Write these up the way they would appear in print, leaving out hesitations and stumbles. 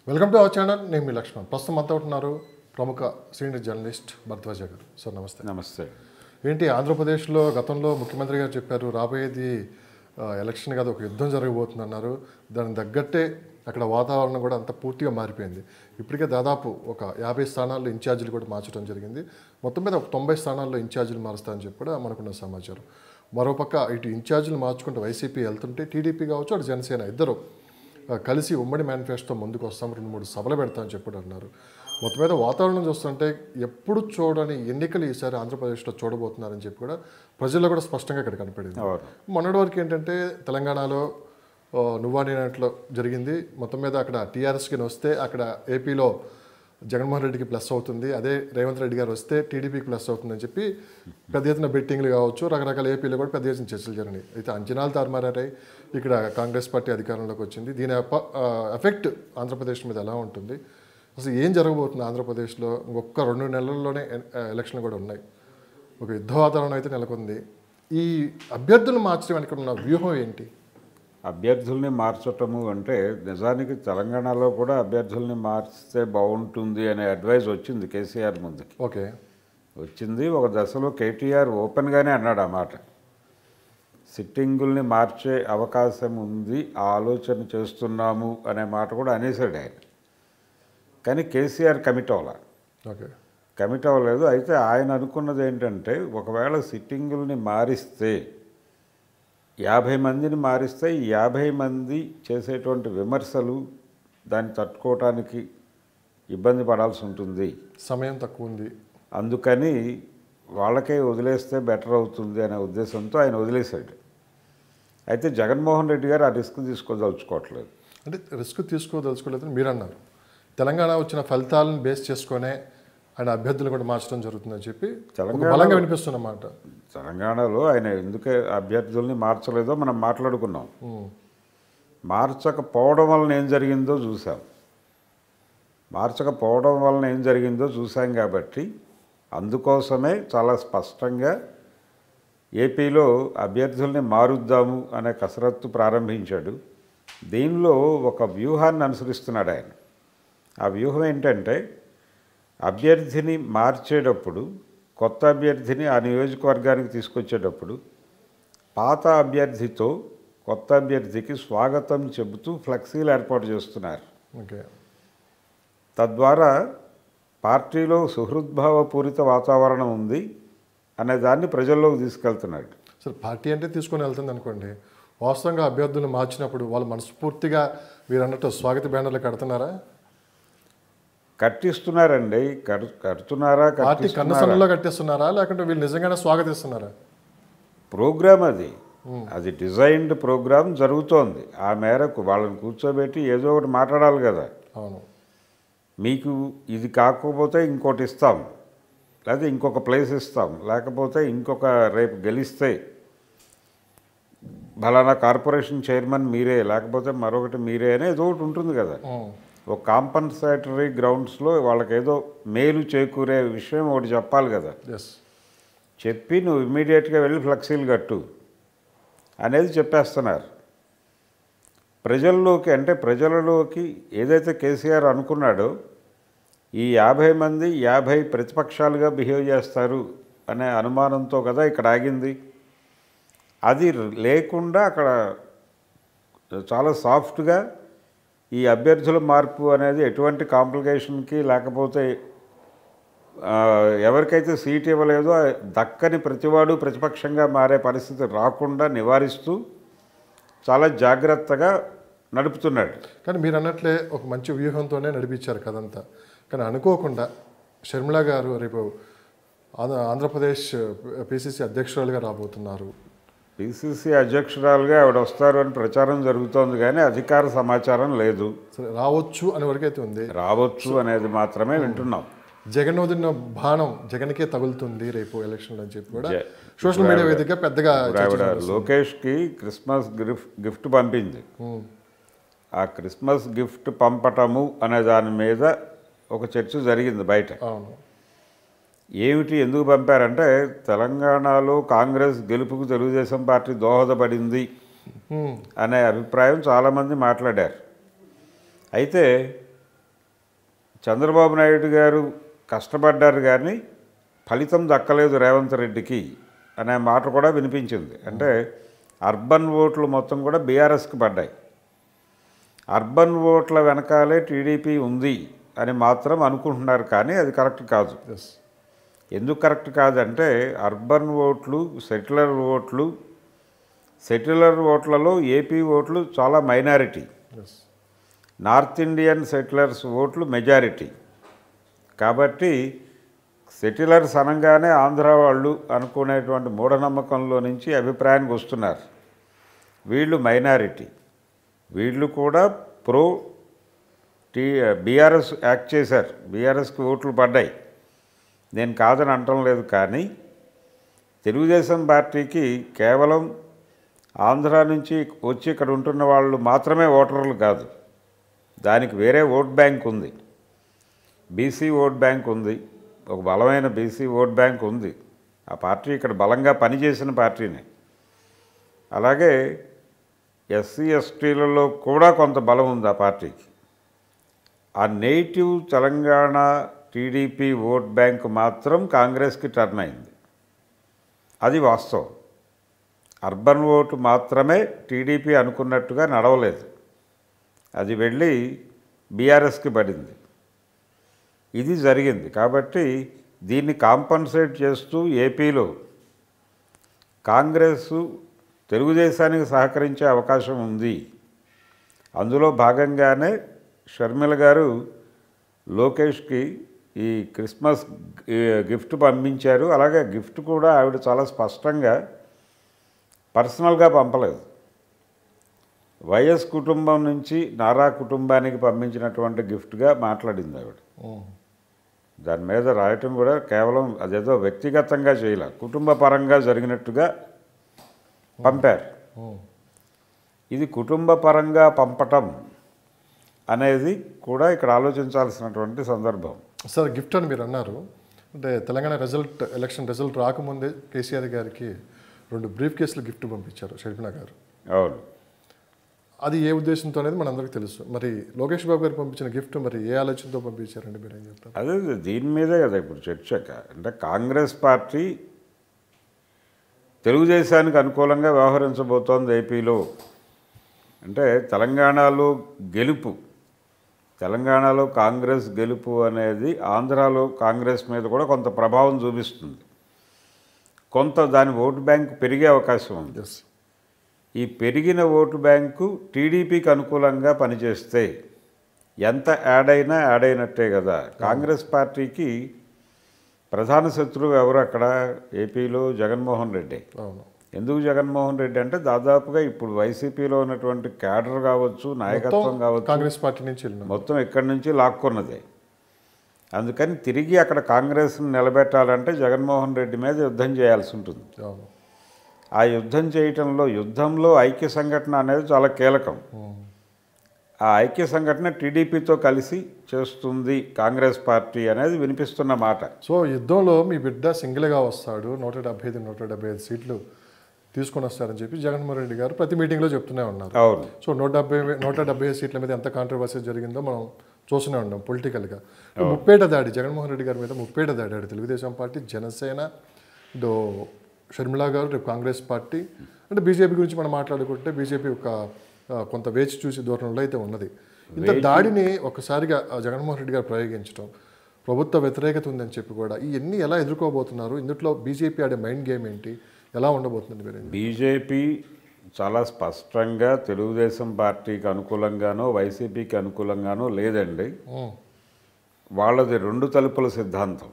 Welcome to our channel. నేను మీ లక్ష్మణ్. ప్రస్తుతం అంతా ఉంటున్నారు ప్రముఖ సీనియర్ జర్నలిస్ట్ భరద్వాజ గారు. సార్ నమస్తే. నమస్తే. ఏంటి ఆంధ్రప్రదేశ్లో గతంలో ముఖ్యమంత్రి గారు చెప్పారు రాబోయేది ఎలక్షన్ కాదు, ఒక యుద్ధం జరగబోతుంది అన్నారు. దానికి తగ్గట్టే అక్కడ వాతావరణం కూడా అంత పూర్తిగా మారిపోయింది. ఇప్పటికే దాదాపు ఒక 50 స్థానాల్లో ఇన్ఛార్జీలు కూడా మార్చడం జరిగింది. మొత్తం మీద ఒక 90 స్థానాల్లో ఇన్ఛార్జీలు మారుస్తారని చెప్పి కూడా మనకున్న సమాచారం. మరోపక్క ఇటు ఇన్ఛార్జీలు మార్చుకుంటూ వైసీపీ వెళ్తుంటే టీడీపీ కావచ్చు, అటు జనసేన ఇద్దరు కలిసి ఉమ్మడి మేనిఫెస్టో ముందుకు వస్తాం, 2-3 సభలు పెడతామని చెప్పి అన్నారు. మొత్తం మీద వాతావరణం చూస్తుంటే ఎప్పుడు చూడని ఎన్నికలు ఈసారి ఆంధ్రప్రదేశ్లో చూడబోతున్నారని చెప్పి కూడా ప్రజల్లో కూడా స్పష్టంగా ఇక్కడ కనపడింది. మొన్నటి వరకు ఏంటంటే తెలంగాణలో నువ్వా నేనట్లో జరిగింది. మొత్తం మీద అక్కడ టీఆర్ఎస్కి వస్తే అక్కడ ఏపీలో జగన్మోహన్ రెడ్డికి ప్లస్ అవుతుంది, అదే రేవంత్ రెడ్డి గారు వస్తే టీడీపీకి ప్లస్ అవుతుందని చెప్పి పెద్ద ఎత్తున బెట్టింగ్లు కావచ్చు, రకరకాల ఏపీలో కూడా పెద్ద ఎత్తున చర్చలు జరిగినాయి. అయితే అంచనాలు తారుమారాయి. ఇక్కడ కాంగ్రెస్ పార్టీ అధికారంలోకి వచ్చింది. దీని ఎఫెక్ట్ ఆంధ్రప్రదేశ్ మీద ఎలా ఉంటుంది, అసలు ఏం జరగబోతుంది ఆంధ్రప్రదేశ్లో? ఇంకొక 2 నెలల్లోనే ఎలక్షన్లు కూడా ఉన్నాయి. ఒక యుద్ధ వాతావరణం అయితే నెలకొంది. ఈ అభ్యర్థులను మార్చడానికి ఉన్న వ్యూహం ఏంటి? అభ్యర్థుల్ని మార్చటము అంటే నిజానికి తెలంగాణలో కూడా అభ్యర్థుల్ని మార్చితే బాగుంటుంది అనే అడ్వైజ్ వచ్చింది కేసీఆర్ ముందుకి. ఓకే, వచ్చింది. ఒక దశలో కేటీఆర్ ఓపెన్గానే అన్నాడు ఆ మాట. సిట్టింగుల్ని మార్చే అవకాశం ఉంది, ఆలోచన చేస్తున్నాము అనే మాట కూడా అనేసాడు ఆయన. కానీ కేసీఆర్ కమిట్ అవ్వలేదు. ఓకే, కమిట్ అవ్వలేదు. అయితే ఆయన అనుకున్నది ఏంటంటే ఒకవేళ సిట్టింగుల్ని మారిస్తే 50 మందిని మారిస్తే 50 మంది చేసేటువంటి విమర్శలు దాన్ని తట్టుకోవటానికి ఇబ్బంది పడాల్సి ఉంటుంది, సమయం తక్కువ ఉంది, అందుకని వాళ్ళకే వదిలేస్తే బెటర్ అవుతుంది అనే ఉద్దేశంతో ఆయన వదిలేశాడు. అయితే జగన్మోహన్ రెడ్డి గారు ఆ రిస్క్ తీసుకోదలుచుకోవట్లేదు. అంటే రిస్క్ తీసుకోదలుచుకోలేదని మీరు అన్నారు. తెలంగాణ వచ్చిన ఫలితాలను బేస్ చేసుకునే ఆయన అభ్యర్థులు కూడా మార్చడం జరుగుతుందని చెప్పి బలంగా వినిపిస్తున్నమాట. తెలంగాణలో ఆయన ఎందుకే అభ్యర్థుల్ని మార్చలేదో మనం మాట్లాడుకున్నాం. మార్చకపోవడం వలన ఏం జరిగిందో చూసాం. మార్చకపోవడం వలన ఏం జరిగిందో చూసాం కాబట్టి అందుకోసమే చాలా స్పష్టంగా ఏపీలో అభ్యర్థుల్ని మారుద్దాము అనే కసరత్తు ప్రారంభించాడు. దీనిలో ఒక వ్యూహాన్ని అనుసరిస్తున్నాడు ఆయన. ఆ వ్యూహం ఏంటంటే అభ్యర్థిని మార్చేటప్పుడు, కొత్త అభ్యర్థిని ఆ నియోజకవర్గానికి తీసుకొచ్చేటప్పుడు పాత అభ్యర్థితో కొత్త అభ్యర్థికి స్వాగతం చెబుతూ ఫ్లెక్సీలు ఏర్పాటు చేస్తున్నారు. ఓకే, తద్వారా పార్టీలో సుహృద్భావపూరిత వాతావరణం ఉంది అనే దాన్ని ప్రజల్లోకి తీసుకెళ్తున్నాడు. సరే, పార్టీ అంటే తీసుకొని వెళ్తుంది అనుకోండి, వాస్తవంగా అభ్యర్థులను మార్చినప్పుడు వాళ్ళు మనస్ఫూర్తిగా మీరు అన్నట్టు స్వాగత బ్యానర్లు కడుతున్నారా? కట్టిస్తున్నారండి. కడుతున్నారా? పార్టీ కన్నసన్నలో కట్టిస్తున్నారా, లేకుంటే వీళ్ళు నిజంగానే స్వాగతిస్తున్నారా? ప్రోగ్రామ్ అది డిజైన్డ్ ప్రోగ్రామ్ జరుగుతోంది. ఆ మేరకు వాళ్ళని కూర్చోబెట్టి ఏదో ఒకటి మాట్లాడాలి కదా. అవును, మీకు ఇది కాకపోతే ఇంకోటి ఇస్తాం, లేకపోతే ఇంకొక ప్లేస్ ఇస్తాం, లేకపోతే ఇంకొక రేపు గెలిస్తే ఫలానా కార్పొరేషన్ చైర్మన్ మీరే, లేకపోతే మరొకటి మీరే అని ఏదో ఒకటి ఉంటుంది కదా. ఒక కాంపన్సేటరీ గ్రౌండ్స్లో వాళ్ళకి ఏదో మేలు చేకూరే విషయం ఒకటి చెప్పాలి కదా. చెప్పి నువ్వు ఇమ్మీడియట్గా వెళ్ళి ఫ్లెక్సీలు కట్టు అనేది చెప్పేస్తున్నారు. ప్రజలలోకి ఏదైతే కేసీఆర్ అనుకున్నాడో ఈ 50 మంది 50 ప్రతిపక్షాలుగా బిహేవ్ చేస్తారు అనే అనుమానంతో కదా ఇక్కడ ఆగింది. అది లేకుండా అక్కడ చాలా సాఫ్ట్గా ఈ అభ్యర్థుల మార్పు అనేది ఎటువంటి కాంప్లికేషన్కి, లేకపోతే ఎవరికైతే సీట్ ఇవ్వలేదో దక్కని ప్రతివాడు ప్రతిపక్షంగా మారే పరిస్థితి రాకుండా నివారిస్తూ చాలా జాగ్రత్తగా నడుపుతున్నాడు. కానీ మీరు అన్నట్లే ఒక మంచి వ్యూహంతోనే నడిపించారు కదంతా. కానీ అనుకోకుండా షర్మిల గారు రేపు ఆంధ్రప్రదేశ్ పిసిసి అధ్యక్షురాలుగా రాబోతున్నారు. పిసిసి అధ్యక్షురాలుగా ఆవిడ వస్తారు అని ప్రచారం జరుగుతోంది, కానీ అధికార సమాచారం లేదు. సరే, రావచ్చు అని వరకైతే ఉంది. రావచ్చు అనేది మాత్రమే వింటున్నాం. జగన్ వదిలిన బాణం జగన్కే తగులుతుంది రేపు ఎలక్షన్లు అని చెప్పి కూడా సోషల్ మీడియా వేదికగా పెద్దగా లోకేష్కి క్రిస్మస్ గిఫ్ట్ పంపింది. ఆ క్రిస్మస్ గిఫ్ట్ పంపటము అనే దాని మీద ఒక చర్చ జరిగింది బయట. ఏమిటి, ఎందుకు పంపారంటే తెలంగాణలో కాంగ్రెస్ గెలుపుకు తెలుగుదేశం పార్టీ దోహదపడింది అనే అభిప్రాయం చాలామంది మాట్లాడారు. అయితే చంద్రబాబు నాయుడు గారు కష్టపడ్డారు కానీ ఫలితం దక్కలేదు రేవంత్ రెడ్డికి అనే మాట కూడా వినిపించింది. అంటే అర్బన్ ఓట్లు మొత్తం కూడా బీఆర్ఎస్కి పడ్డాయి. అర్బన్ ఓట్ల వెనకాలే టీడీపీ ఉంది అని మాత్రం అనుకుంటున్నారు, కానీ అది కరెక్ట్ కాదు. ఎందుకు కరెక్ట్ కాదంటే అర్బన్ ఓట్లు, సెటిలర్ ఓట్లలో ఏపీ ఓట్లు చాలా మైనారిటీ, నార్త్ ఇండియన్ సెటిలర్స్ ఓట్లు మెజారిటీ. కాబట్టి సెటిలర్స్ అనగానే ఆంధ్ర వాళ్ళు అనుకునేటువంటి మూఢనమ్మకంలో నుంచి అభిప్రాయానికి వస్తున్నారు. వీళ్ళు మైనారిటీ, వీళ్ళు కూడా బీఆర్ఎస్ యాక్ట్ చేశారు, బీఆర్ఎస్కి ఓట్లు పడ్డాయి, నేను కాదని అంటం లేదు. కానీ తెలుగుదేశం పార్టీకి కేవలం ఆంధ్ర నుంచి వచ్చి ఇక్కడ ఉంటున్న వాళ్ళు మాత్రమే ఓటర్లు కాదు, దానికి వేరే ఓట్ బ్యాంక్ ఉంది, బీసీ ఓట్ బ్యాంక్ ఉంది, ఒక బలమైన బీసీ ఓట్ బ్యాంక్ ఉంది. ఆ పార్టీ ఇక్కడ బలంగా పనిచేసిన పార్టీనే. అలాగే ఎస్సీ ఎస్టీలలో కూడా కొంత బలం ఉంది ఆ పార్టీకి. ఆ native Telangana TDP vote bank మాత్రం కాంగ్రెస్కి టర్న్ అయింది, అది వాస్తవం. అర్బన్ ఓటు మాత్రమే టీడీపీ అనుకున్నట్టుగా నడవలేదు, అది వెళ్ళి బీఆర్ఎస్కి పడింది. ఇది జరిగింది. కాబట్టి దీన్ని కాంపన్సేట్ చేస్తూ ఏపీలో కాంగ్రెస్ తెలుగుదేశానికి సహకరించే అవకాశం ఉంది. అందులో భాగంగానే షర్మిల గారు లోకేష్కి ఈ క్రిస్మస్ గిఫ్ట్ పంపించారు. అలాగే గిఫ్ట్ కూడా ఆవిడ చాలా స్పష్టంగా పర్సనల్గా పంపలేదు, వైఎస్ కుటుంబం నుంచి నారా కుటుంబానికి పంపించినటువంటి గిఫ్ట్గా మాట్లాడింది ఆవిడ. దాని మీద రాయటం కూడా కేవలం అదేదో వ్యక్తిగతంగా చేయలే, కుటుంబ పరంగా జరిగినట్టుగా పంపారు. ఇది కుటుంబ పరంగా పంపటం అనేది కూడా ఇక్కడ ఆలోచించాల్సినటువంటి సందర్భం. సార్, గిఫ్ట్ అని మీరు అన్నారు, అంటే తెలంగాణ ఎలక్షన్ రిజల్ట్ రాకముందే కేసీఆర్ గారికి 2 బ్రీఫ్ కేసులు గిఫ్ట్ పంపించారు షర్మిల గారు. అవును, అది ఏ ఉద్దేశంతో అనేది మనందరికీ తెలుసు. మరి లోకేష్ బాబు గారు పంపించిన గిఫ్ట్ మరి ఏ ఆలోచనతో పంపించారండి, మీరు ఏం చెప్తారు? అదే దీని మీదే కదా ఇప్పుడు చర్చ. అంటే కాంగ్రెస్ పార్టీ తెలుగుదేశానికి అనుకూలంగా వ్యవహరించబోతోంది ఏపీలో. అంటే తెలంగాణలో కాంగ్రెస్ గెలుపు అనేది ఆంధ్రాలో కాంగ్రెస్ మీద కూడా కొంత ప్రభావం చూపిస్తుంది. కొంత దాని ఓటు బ్యాంకు పెరిగే అవకాశం ఉంది. ఈ పెరిగిన ఓటు బ్యాంకు టీడీపీకి అనుకూలంగా పనిచేస్తే ఎంత యాడ్ అయినట్టే కదా. కాంగ్రెస్ పార్టీకి ప్రధాన శత్రువు ఎవరు అక్కడ ఏపీలో? జగన్మోహన్ రెడ్డి. ఎందుకు జగన్మోహన్ రెడ్డి అంటే దాదాపుగా ఇప్పుడు వైసీపీలో ఉన్నటువంటి క్యాడర్ కావచ్చు, నాయకత్వం కావచ్చు, కాంగ్రెస్ పార్టీ నుంచి మొత్తం ఇక్కడి నుంచి లాక్కున్నదే. అందుకని తిరిగి అక్కడ కాంగ్రెస్ని నిలబెట్టాలంటే జగన్మోహన్ రెడ్డి మీద యుద్ధం చేయాల్సి ఉంటుంది. ఆ యుద్ధంలో ఐక్య సంఘటన అనేది చాలా కీలకం. ఆ ఐక్య సంఘటన టీడీపీతో కలిసి చేస్తుంది కాంగ్రెస్ పార్టీ అనేది వినిపిస్తున్న మాట. సో యుద్ధంలో మీ బిడ్డ సింగిల్గా వస్తాడు, 175 సీట్లు తీసుకొని వస్తారని చెప్పి జగన్మోహన్ రెడ్డి గారు ప్రతి మీటింగ్లో చెప్తూనే ఉన్నారు. అవును. సో 175 సీట్ల మీద ఎంత కాంట్రవర్సీ జరిగిందో మనం చూస్తూనే ఉన్నాం పొలిటికల్గా. ముప్పేట దాడి జగన్మోహన్ రెడ్డి గారి మీద ముప్పేట దాడి తెలుగుదేశం పార్టీ, జనసేన, షర్మిల గారు, రేపు కాంగ్రెస్ పార్టీ. అంటే బీజేపీ గురించి మనం మాట్లాడుకుంటే బీజేపీ కొంత వేచి చూసి ధోరణిలో అయితే ఉన్నది. ఇంత దాడిని ఒక్కసారిగా జగన్మోహన్ రెడ్డి గారు ప్రయోగించడం, ప్రభుత్వ వ్యతిరేకత ఉందని చెప్పి కూడా ఇవన్నీ ఎలా ఎదుర్కోబోతున్నారు? ఇందులో బీజేపీ ఆడే మైండ్ గేమ్ ఏంటి, ఎలా ఉండబోతుంది? మీరు బీజేపీ చాలా స్పష్టంగా తెలుగుదేశం పార్టీకి అనుకూలంగానో వైసీపీకి అనుకూలంగానో లేదండి. వాళ్ళది 2 తలుపుల సిద్ధాంతం.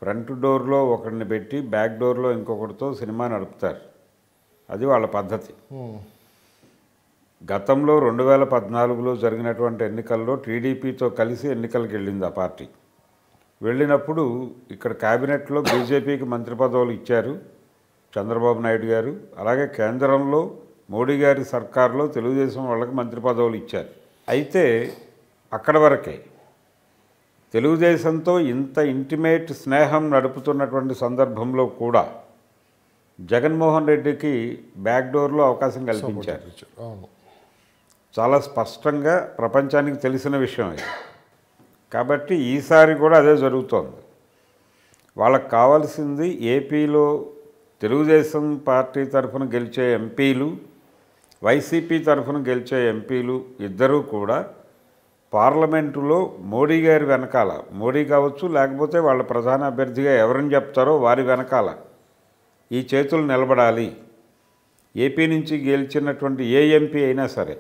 ఫ్రంట్ డోర్లో ఒకరిని పెట్టి బ్యాక్ డోర్లో ఇంకొకరితో సినిమా నడుపుతారు, అది వాళ్ళ పద్ధతి. గతంలో 2014లో జరిగినటువంటి ఎన్నికల్లో టీడీపీతో కలిసి ఎన్నికలకు వెళ్ళింది ఆ పార్టీ. వెళ్ళినప్పుడు ఇక్కడ క్యాబినెట్లో బీజేపీకి మంత్రి పదవులు ఇచ్చారు చంద్రబాబు నాయుడు గారు. అలాగే కేంద్రంలో మోడీ గారి సర్కారులో తెలుగుదేశం వాళ్ళకి మంత్రి పదవులు ఇచ్చారు. అయితే అక్కడ వరకే. తెలుగుదేశంతో ఇంత ఇంటిమేట్ స్నేహం నడుపుతున్నటువంటి సందర్భంలో కూడా జగన్మోహన్ రెడ్డికి బ్యాక్ డోర్లో అవకాశం కల్పించారు. చాలా స్పష్టంగా ప్రపంచానికి తెలిసిన విషయం ఇది. కాబట్టి ఈసారి కూడా అదే జరుగుతోంది. వాళ్ళకి కావాల్సింది ఏపీలో తెలుగుదేశం పార్టీ తరఫున గెలిచే ఎంపీలు, వైసీపీ తరఫున గెలిచే ఎంపీలు ఇద్దరూ కూడా పార్లమెంటులో మోడీ గారి వెనకాల, మోడీ కావచ్చు లేకపోతే వాళ్ళ ప్రధాన అభ్యర్థిగా ఎవరిని చెప్తారో వారి వెనకాల ఈ చేతులు నిలబడాలి. ఏపీ నుంచి గెలిచినటువంటి ఏ ఎంపీ అయినా సరే,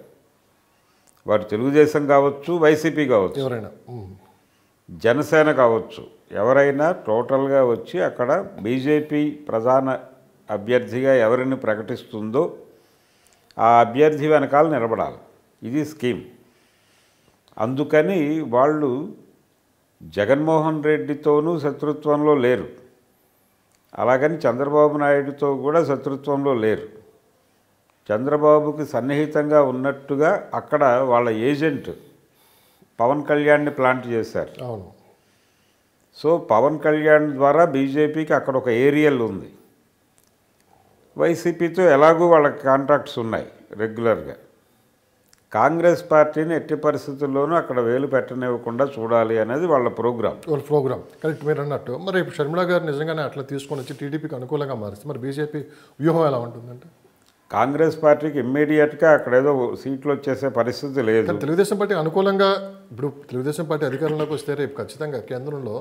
వారు తెలుగుదేశం కావచ్చు, వైసీపీ కావచ్చు, ఎవరైనా జనసేన కావచ్చు, ఎవరైనా టోటల్గా వచ్చి అక్కడ బీజేపీ ప్రధాన అభ్యర్థిగా ఎవరిని ప్రకటిస్తుందో ఆ అభ్యర్థి వెనకాల నిలబడాలి. ఇది స్కీమ్. అందుకని వాళ్ళు జగన్మోహన్ రెడ్డితోనూ శత్రుత్వంలో లేరు, అలాగని చంద్రబాబు నాయుడుతో కూడా శత్రుత్వంలో లేరు. చంద్రబాబుకి సన్నిహితంగా ఉన్నట్టుగా అక్కడ వాళ్ళ ఏజెంట్ పవన్ కళ్యాణ్ని ప్లాంట్ చేశారు. అవును. సో పవన్ కళ్యాణ్ ద్వారా బీజేపీకి అక్కడ ఒక ఏరియల్ ఉంది. వైసీపీతో ఎలాగూ వాళ్ళకి కాంట్రాక్ట్స్ ఉన్నాయి రెగ్యులర్గా. కాంగ్రెస్ పార్టీని ఎట్టి పరిస్థితుల్లోనూ అక్కడ వేలు పెట్టనివ్వకుండా చూడాలి అనేది వాళ్ళ ప్రోగ్రాం. కరెక్ట్ మీరు అన్నట్టు. మరి ఇప్పుడు షర్మిల గారు నిజంగానే అట్లా తీసుకొని వచ్చి టీడీపీకి అనుకూలంగా మారిస్తే మరి బీజేపీ వ్యూహం ఎలా ఉంటుందంటే? కాంగ్రెస్ పార్టీకి ఇమ్మీడియట్గా అక్కడ ఏదో సీట్లు వచ్చేసే పరిస్థితి లేదు. తెలుగుదేశం పార్టీ అనుకూలంగా, ఇప్పుడు తెలుగుదేశం పార్టీ అధికారంలోకి వస్తే రేపు ఖచ్చితంగా కేంద్రంలో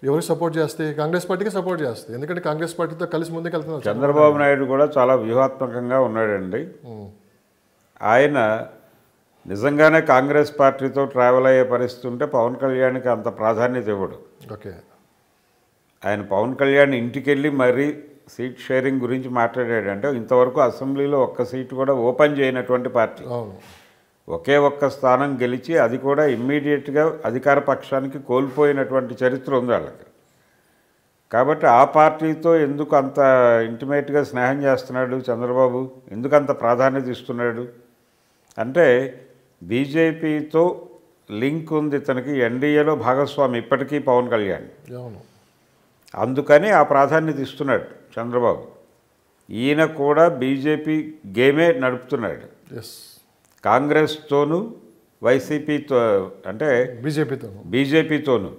ఎవరికి సపోర్ట్ చేస్తే? కాంగ్రెస్ పార్టీకి సపోర్ట్ చేస్తే, ఎందుకంటే కాంగ్రెస్ పార్టీతో కలిసి ముందుకు వెళ్తున్నారు. చంద్రబాబు నాయుడు కూడా చాలా వ్యూహాత్మకంగా ఉన్నాడండి. ఆయన నిజంగానే కాంగ్రెస్ పార్టీతో ట్రావెల్ అయ్యే పరిస్థితి ఉంటే పవన్ కళ్యాణ్కి అంత ప్రాధాన్యత ఇవ్వడు. ఓకే. ఆయన పవన్ కళ్యాణ్ ఇంటికి వెళ్ళి మరీ సీట్ షేరింగ్ గురించి మాట్లాడాడంటే ఇంతవరకు అసెంబ్లీలో ఒక్క సీటు కూడా ఓపెన్ చేయనటువంటి పార్టీ. అవును. ఒకే ఒక్క స్థానం గెలిచి అది కూడా ఇమ్మీడియట్గా అధికార పక్షానికి కోల్పోయినటువంటి చరిత్ర ఉంది వాళ్ళకి. కాబట్టి ఆ పార్టీతో ఎందుకు అంత ఇంటిమేట్గా స్నేహం చేస్తున్నాడు చంద్రబాబు, ఎందుకు అంత ప్రాధాన్యత ఇస్తున్నాడు అంటే బీజేపీతో లింక్ ఉంది ఇతనికి. ఎన్డీఏలో భాగస్వామి ఇప్పటికీ పవన్ కళ్యాణ్. అవును. అందుకని ఆ ప్రాధాన్యత ఇస్తున్నాడు చంద్రబాబు. ఈయన కూడా బీజేపీ గేమే నడుపుతున్నాడు. ఎస్. కాంగ్రెస్తోనూ వైసీపీతో అంటే బీజేపీతోనూ.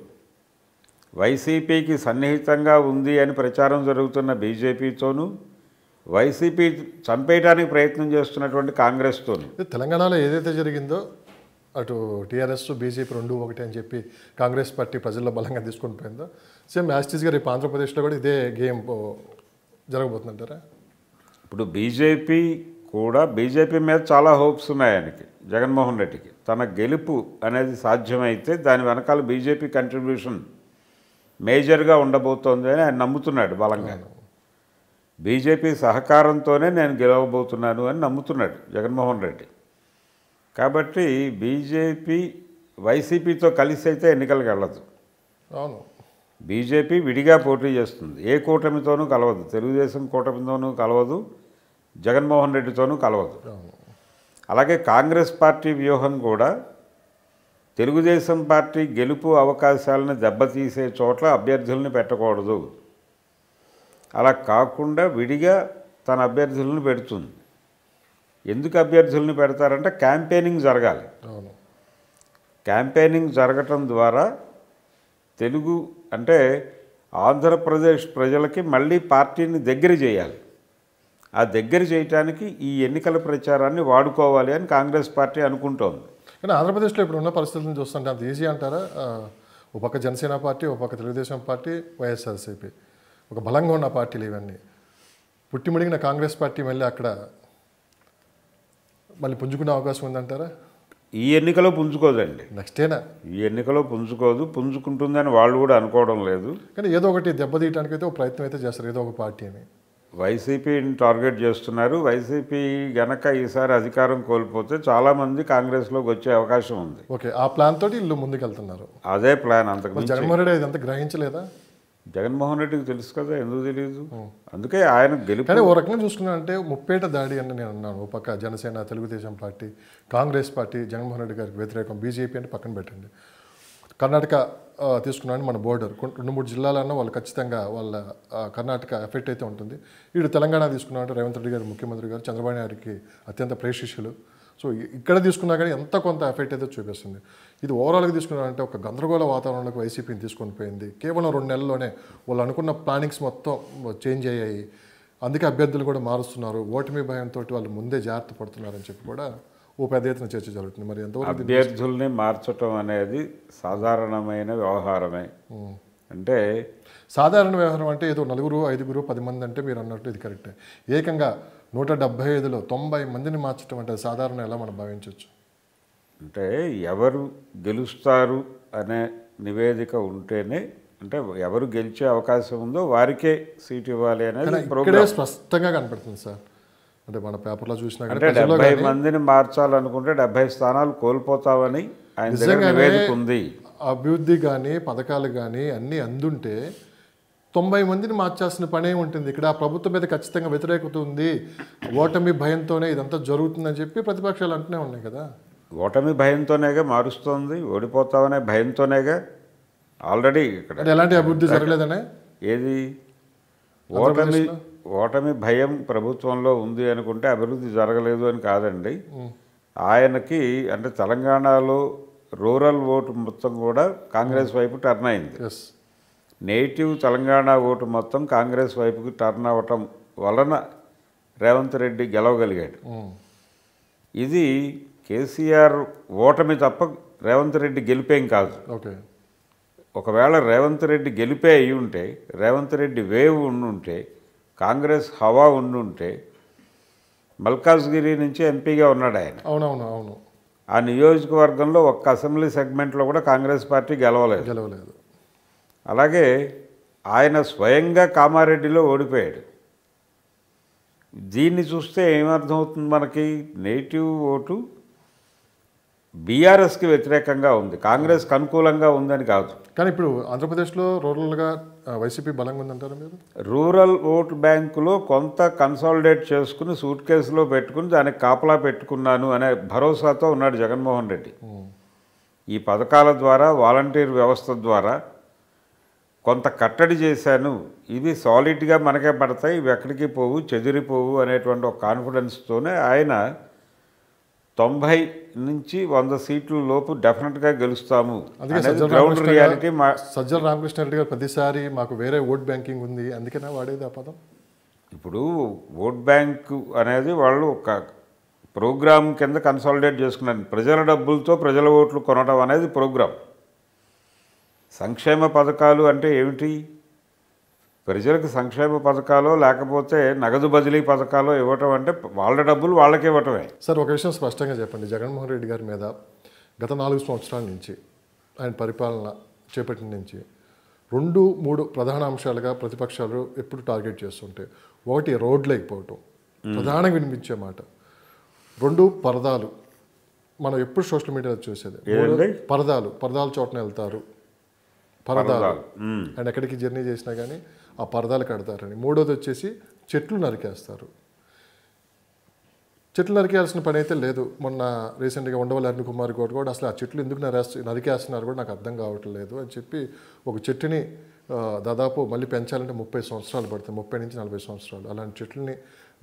వైసీపీకి సన్నిహితంగా ఉంది అని ప్రచారం జరుగుతున్న బీజేపీతోనూ, వైసీపీ చంపేయడానికి ప్రయత్నం చేస్తున్నటువంటి కాంగ్రెస్తోనూ. తెలంగాణలో ఏదైతే జరిగిందో అటు టీఆర్ఎస్ బీజేపీ రెండు ఒకటి అని చెప్పి కాంగ్రెస్ పార్టీ ప్రజల్లో బలంగా తీసుకొని పోయిందో, సేమ్ యాస్టీస్గా రేపు ఆంధ్రప్రదేశ్లో కూడా ఇదే గేమ్ జరగబోతుందంటారా? ఇప్పుడు బీజేపీ మీద చాలా హోప్స్ ఉన్నాయి ఆయనకి, జగన్మోహన్ రెడ్డికి. తన గెలుపు అనేది సాధ్యమైతే దాని వెనకాల బీజేపీ కంట్రిబ్యూషన్ మేజర్గా ఉండబోతోంది అని ఆయన నమ్ముతున్నాడు బలంగా. బీజేపీ సహకారంతోనే నేను గెలవబోతున్నాను అని నమ్ముతున్నాడు జగన్మోహన్ రెడ్డి. కాబట్టి బీజేపీ వైసీపీతో కలిసి అయితే ఎన్నికలకు వెళ్ళదు. అవును. బీజేపీ విడిగా పోటీ చేస్తుంది, ఏ కూటమితోనూ కలవదు. తెలుగుదేశం కూటమితోనూ కలవదు, జగన్మోహన్ రెడ్డితోనూ కలవదు. అలాగే కాంగ్రెస్ పార్టీ వ్యూహం కూడా తెలుగుదేశం పార్టీ గెలుపు అవకాశాలను దెబ్బతీసే చోట్ల అభ్యర్థుల్ని పెట్టకూడదు. అలా కాకుండా విడిగా తన అభ్యర్థులను పెడుతుంది. ఎందుకు అభ్యర్థుల్ని పెడతారంటే క్యాంపెయినింగ్ జరగాలి. క్యాంపెయినింగ్ జరగటం ద్వారా తెలుగు అంటే ఆంధ్రప్రదేశ్ ప్రజలకి మళ్ళీ పార్టీని దగ్గర చేయాలి. ఆ దగ్గర చేయటానికి ఈ ఎన్నికల ప్రచారాన్ని వాడుకోవాలి అని కాంగ్రెస్ పార్టీ అనుకుంటోంది. కానీ ఆంధ్రప్రదేశ్లో ఇప్పుడు ఉన్న పరిస్థితులను చూస్తుంటే అంత ఈజీ అంటారా? ఒక పక్క జనసేన పార్టీ, ఒక పక్క తెలుగుదేశం పార్టీ, వైఎస్ఆర్సీపీ, ఒక బలంగా ఉన్న పార్టీలు ఇవన్నీ పుట్టిమిడిగిన కాంగ్రెస్ పార్టీ మళ్ళీ అక్కడ మళ్ళీ పుంజుకునే అవకాశం ఉందంటారా? ఈ ఎన్నికలో పుంజుకోదండి. నెక్స్టేనా? ఈ ఎన్నికలో పుంజుకోదు, పుంజుకుంటుందని వాళ్ళు కూడా అనుకోవడం లేదు. కానీ ఏదో ఒకటి దెబ్బతీయడానికి అయితే ఒక ప్రయత్నం అయితే చేస్తారు, ఏదో ఒక పార్టీ అని. వైసీపీని టార్గెట్ చేస్తున్నారు. వైసీపీ గనక ఈసారి అధికారం కోల్పోతే చాలామంది కాంగ్రెస్లోకి వచ్చే అవకాశం ఉంది. ఓకే, ఆ ప్లాన్ తోటి ఇల్లు ముందుకెళ్తున్నారు. అదే ప్లాన్. అంతకు జగన్మోహన్ రెడ్డి ఇదంతా గ్రహించలేదా? జగన్మోహన్ రెడ్డికి తెలుసు కదా, ఎందుకు తెలియదు. అందుకే ఆయన గెలుపు. కానీ ఓ రకంగా చూసుకున్నానంటే ముప్పేట దాడి అని నేను అన్నాను. ఓ పక్క జనసేన, తెలుగుదేశం పార్టీ, కాంగ్రెస్ పార్టీ జగన్మోహన్ రెడ్డి గారికి వ్యతిరేకం, బీజేపీ అంటే పక్కన పెట్టండి. కర్ణాటక తీసుకున్నాను, మన బోర్డర్ 2-3 జిల్లాలన్నా వాళ్ళు ఖచ్చితంగా వాళ్ళ కర్ణాటక ఎఫెక్ట్ అయితే ఉంటుంది. వీడు తెలంగాణ తీసుకున్నామంటే రేవంత్ రెడ్డి గారు ముఖ్యమంత్రి గారు, చంద్రబాబు నాయుడికి అత్యంత ప్రేషిష్యులు. సో ఇక్కడ తీసుకున్నా కానీ ఎంత కొంత ఎఫెక్ట్ అయితే చూపిస్తుంది. ఇది ఓవరాల్గా తీసుకున్నారంటే ఒక గందరగోళ వాతావరణంలోకి వైసీపీని తీసుకొని పోయింది. కేవలం 2 నెలల్లోనే వాళ్ళు అనుకున్న ప్లానింగ్స్ మొత్తం చేంజ్ అయ్యాయి. అందుకే అభ్యర్థులు కూడా మారుస్తున్నారు. ఓటమి భయంతో వాళ్ళు ముందే జాగ్రత్త పడుతున్నారని చెప్పి కూడా ఓ పెద్ద ఎత్తున చర్చ జరుగుతుంది. మరి ఎంతవరకు అభ్యర్థుల్ని మార్చడం అనేది సాధారణమైన వ్యవహారమే. అంటే సాధారణ వ్యవహారం అంటే ఏదో 4, 5, 10 మంది అంటే మీరు అన్నట్టు ఇది కరెక్టే. ఏకంగా 175లో 90 మందిని మార్చడం అంటే సాధారణ ఎలా మనం భావించవచ్చు? అంటే ఎవరు గెలుస్తారు అనే నివేదిక ఉంటేనే, అంటే ఎవరు గెలిచే అవకాశం ఉందో వారికే సీట్ ఇవ్వాలి అనేది ఇక్కడే స్పష్టంగా కనపడుతుంది సార్. అంటే మన పేపర్లో చూసినా అంటే 70 మందిని మార్చాలనుకుంటే 70 స్థానాలు కోల్పోతామని ఆయన దగ్గర నివేదిక ఉంది. అభివృద్ధి కానీ పథకాలు కానీ అన్నీ అందుంటే 90 మందిని మార్చాల్సిన పనే ఉంటుంది. ఇక్కడ ఆ ప్రభుత్వం మీద ఖచ్చితంగా వ్యతిరేకత ఉంది, ఓటమి భయంతోనే ఇదంతా జరుగుతుందని చెప్పి ప్రతిపక్షాలు అంటూనే ఉన్నాయి కదా. ఓటమి భయంతోనేగా మారుస్తోంది, ఓడిపోతామనే భయంతోనేగా. ఆల్రెడీ ఇక్కడ ఎలాంటి అభివృద్ధి జరగలేదనే ఏది ఓటమి భయం ప్రభుత్వంలో ఉంది అనుకుంటే అభివృద్ధి జరగలేదు అని కాదండి. ఆయనకి అంటే తెలంగాణలో రూరల్ ఓటు మొత్తం కూడా కాంగ్రెస్ వైపు టర్న్ అయింది. నేటివ్ తెలంగాణ ఓటు మొత్తం కాంగ్రెస్ వైపుకి టర్న్ అవ్వటం వలన రేవంత్ రెడ్డి గెలవగలిగాడు. ఇది కేసీఆర్ ఓటమి తప్ప రేవంత్ రెడ్డి గెలిపేం కాదు. ఒకవేళ రేవంత్ రెడ్డి గెలిపే అయి ఉంటే, రేవంత్ రెడ్డి వేవ్ ఉండుంటే, కాంగ్రెస్ హవా ఉండుంటే, మల్కాజ్గిరి నుంచి ఎంపీగా ఉన్నాడు ఆయన. అవునవును. ఆ నియోజకవర్గంలో ఒక్క అసెంబ్లీ సెగ్మెంట్లో కూడా కాంగ్రెస్ పార్టీ గెలవలేదు. అలాగే ఆయన స్వయంగా కామారెడ్డిలో ఓడిపోయాడు. దీన్ని చూస్తే ఏమర్థమవుతుంది మనకి? నేటివ్ ఓటు బీఆర్ఎస్కి వ్యతిరేకంగా ఉంది, కాంగ్రెస్కి అనుకూలంగా ఉందని కాదు. కానీ ఇప్పుడు ఆంధ్రప్రదేశ్లో రూరల్గా వైసీపీ బలంగా ఉందంటారా మీరు? రూరల్ ఓటు బ్యాంకులో కొంత కన్సాలిడేట్ చేసుకుని సూట్ కేసులో పెట్టుకుని దానికి కాపలా పెట్టుకున్నాను అనే భరోసాతో ఉన్నాడు జగన్మోహన్ రెడ్డి. ఈ పథకాల ద్వారా, వాలంటీర్ వ్యవస్థ ద్వారా కొంత కట్టడి చేశాను, ఇవి సాలిడ్గా మనకే పడతాయి, ఇవి ఎక్కడికి పోవు, చెదిరిపోవు అనేటువంటి ఒక కాన్ఫిడెన్స్తోనే ఆయన 90 నుంచి 100 సీట్ల లోపు డెఫినెట్గా గెలుస్తాము. Ground reality. సజ్జల రామకృష్ణారెడ్డి గారు ప్రతిసారి మాకు వేరే ఓట్ బ్యాంకింగ్ ఉంది అందుకనే వాడేది ఆ పదం. ఇప్పుడు ఓట్ బ్యాంకు అనేది వాళ్ళు ఒక ప్రోగ్రామ్ కింద కన్సాలిడేట్ చేసుకున్నారు. ప్రజల డబ్బులతో ప్రజల ఓట్లు కొనడం అనేది ప్రోగ్రాం. సంక్షేమ పథకాలు అంటే ఏమిటి? ప్రజలకు సంక్షేమ పథకాలు లేకపోతే నగదు బదిలీ పథకాలు ఇవ్వటం అంటే వాళ్ళ డబ్బులు వాళ్ళకే ఇవ్వటమే. సార్ ఒక విషయం స్పష్టంగా చెప్పండి. జగన్మోహన్ రెడ్డి గారి మీద గత 4 సంవత్సరాల నుంచి ఆయన పరిపాలన చేపట్టిన నుంచి 2-3 ప్రధాన అంశాలుగా ప్రతిపక్షాలు ఎప్పుడు టార్గెట్ చేస్తుంటే, ఒకటి రోడ్లు అయిపోవటం ప్రధానంగా వినిపించే మాట, 2 పరదాలు. మనం ఎప్పుడు సోషల్ మీడియాలో చూసేది పరదాల చోటన వెళ్తారు, పరదాలు అండ్ ఎక్కడికి జర్నీ చేసినా కానీ ఆ పరదాలు కడతారని. 3వది వచ్చేసి చెట్లు నరికేస్తారు. చెట్లు నరికేయాల్సిన పని అయితే లేదు. మొన్న రీసెంట్గా ఉండవల్లి అరుణ్ కుమార్ గౌడ్ కూడా అసలు ఆ చెట్లు ఎందుకు నరికేస్తున్నారు కూడా నాకు అర్థం కావట్లేదు అని చెప్పి ఒక చెట్టుని దాదాపు మళ్ళీ పెంచాలంటే 30 సంవత్సరాలు పడుతుంది, 30 నుంచి 40 సంవత్సరాలు. అలాంటి చెట్లని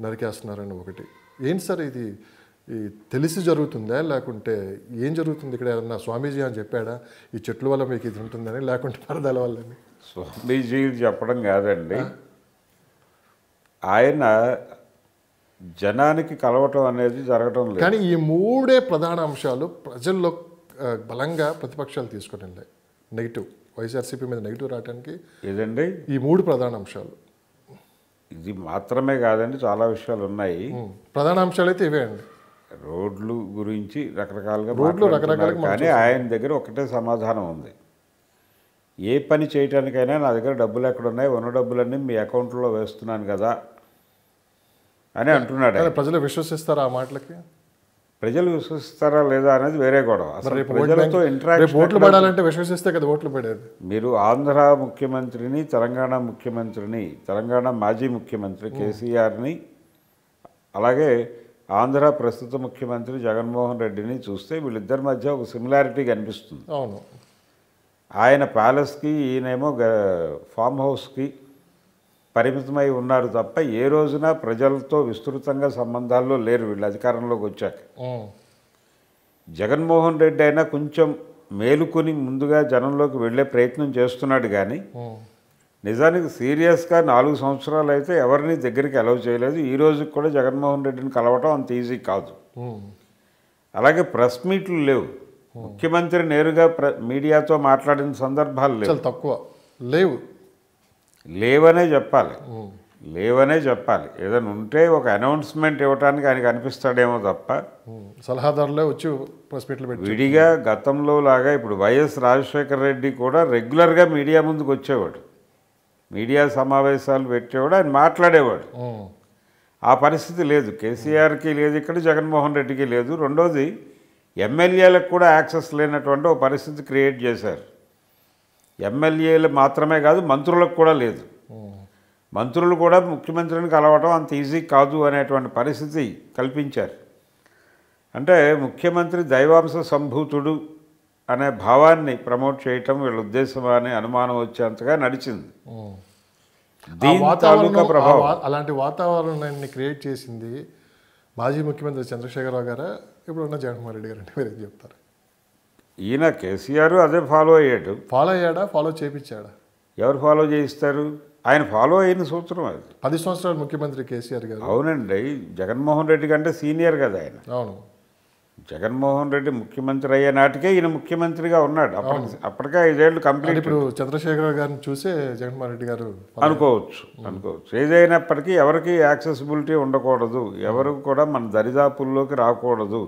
నరికేస్తున్నారని ఒకటి. ఏంటి సార్ ఇది? తెలిసి జరుగుతుందా లేకుంటే ఏం జరుగుతుంది ఇక్కడ? ఏమన్నా స్వామీజీ అని చెప్పాడా ఈ చెట్ల వల్ల మీకు ఇది ఉంటుందని, లేకుంటే పరదాల వల్లని? స్వామీజీ చెప్పడం కాదండి, ఆయన జనానికి కలవటం అనేది జరగటం లేదు. కానీ ఈ 3 ప్రధాన అంశాలు ప్రజల్లో బలంగా ప్రతిపక్షాలు తీసుకొని వెళ్ళాయి. నెగిటివ్, వైఎస్ఆర్సీపీ మీద నెగిటివ్ రావడానికి ఏదండి ఈ 3 ప్రధాన అంశాలు. ఇది మాత్రమే కాదండి, చాలా విషయాలు ఉన్నాయి. ప్రధాన అంశాలు అయితే ఇవే అండి. రోడ్లు గురించి రకరకాలుగా, కానీ ఆయన దగ్గర ఒకటే సమాధానం ఉంది. ఏ పని చేయడానికైనా నా దగ్గర డబ్బులు ఎక్కడున్నాయి, ఉన్న డబ్బులన్నీ మీ అకౌంట్లో వేస్తున్నాను కదా అని అంటున్నాడు. ప్రజలు విశ్వసిస్తారా ఆ మాటలకి? ప్రజలు విశ్వసిస్తారా లేదా అనేది వేరే గొడవ. అసలు ప్రజలతో ఇంటరాక్షన్ ఓట్లు పడాలంటే విశ్వసిస్తే కదా ఓట్లు పడేది. మీరు ఆంధ్ర ముఖ్యమంత్రిని, తెలంగాణ ముఖ్యమంత్రిని, తెలంగాణ మాజీ ముఖ్యమంత్రి కేసీఆర్ని, అలాగే ఆంధ్ర ప్రస్తుత ముఖ్యమంత్రి జగన్మోహన్ రెడ్డిని చూస్తే వీళ్ళిద్దరి మధ్య ఒక సిమిలారిటీ కనిపిస్తుంది. అవును. ఆయన ప్యాలెస్కి, ఈయనేమో ఫామ్ హౌస్కి పరిమితమై ఉన్నారు తప్ప ఏ రోజున ప్రజలతో విస్తృతంగా సంబంధాల్లో లేరు వీళ్ళు అధికారంలోకి వచ్చాక. జగన్మోహన్ రెడ్డి అయినా కొంచెం మేలుకొని ముందుగా జనంలోకి వెళ్ళే ప్రయత్నం చేస్తున్నాడు కానీ నిజానికి సీరియస్గా 4 సంవత్సరాలు అయితే ఎవరిని దగ్గరికి అలౌ చేయలేదు. ఈ రోజుకి కూడా జగన్మోహన్ రెడ్డిని కలవటం అంత ఈజీ కాదు. అలాగే ప్రెస్ మీట్లు లేవు. ముఖ్యమంత్రి నేరుగా మీడియాతో మాట్లాడిన సందర్భాలు లేవు, చాలా తక్కువ. లేవనే చెప్పాలి. ఏదైనా ఉంటే ఒక అనౌన్స్మెంట్ ఇవ్వడానికి ఆయనకు అనిపిస్తాడేమో తప్ప సలహాదారులే వచ్చి ప్రెస్ మీట్లు పెట్టి విడిగా గతంలో లాగా ఇప్పుడు వైఎస్ రాజశేఖర రెడ్డి కూడా రెగ్యులర్గా మీడియా ముందుకు వచ్చేవాడు, మీడియా సమావేశాలు పెట్టేవాడు, ఆయన మాట్లాడేవాడు. ఆ పరిస్థితి లేదు. కేసీఆర్కి లేదు, ఇక్కడ జగన్మోహన్ రెడ్డికి లేదు. రెండోది ఎమ్మెల్యేలకు కూడా యాక్సెస్ లేనటువంటి ఒక పరిస్థితి క్రియేట్ చేశారు. ఎమ్మెల్యేలు మాత్రమే కాదు, మంత్రులకు కూడా లేదు. మంత్రులు కూడా ముఖ్యమంత్రిని కలవటం అంత ఈజీ కాదు అనేటువంటి పరిస్థితి కల్పించారు. అంటే ముఖ్యమంత్రి దైవాంశ సంభూతుడు అనే భావాన్ని ప్రమోట్ చేయటం వీళ్ళ ఉద్దేశం అనే అనుమానం వచ్చేంతగా నడిచింది. దీని తాలూకా ప్రభావం, అలాంటి వాతావరణాన్ని క్రియేట్ చేసింది మాజీ ముఖ్యమంత్రి చంద్రశేఖరరావు గారా, ఇప్పుడున్న జగన్మోహన్ రెడ్డి గారు అంటే మీరు ఏం చెప్తారు? ఈయన కేసీఆర్ అదే ఫాలో అయ్యాడు. ఫాలో చేయించాడా? ఎవరు ఫాలో చేయిస్తారు? ఆయన ఫాలో అయిన సూత్రం అది. 10 సంవత్సరాలు ముఖ్యమంత్రి కేసీఆర్ గారు. అవునండి, జగన్మోహన్ రెడ్డి కంటే సీనియర్ కదా ఆయన. అవును, జగన్మోహన్ రెడ్డి ముఖ్యమంత్రి అయ్యే నాటికే ఈయన ముఖ్యమంత్రిగా ఉన్నాడు. అప్పటికే 5 ఏళ్ళు కంప్లీట్. ఇప్పుడు చంద్రశేఖరరావు గారిని చూసే జగన్మోహన్ రెడ్డి గారు అనుకోవచ్చు. ఏదైనప్పటికీ ఎవరికి యాక్సెసిబిలిటీ ఉండకూడదు, ఎవరు కూడా మన దరిదాపుల్లోకి రాకూడదు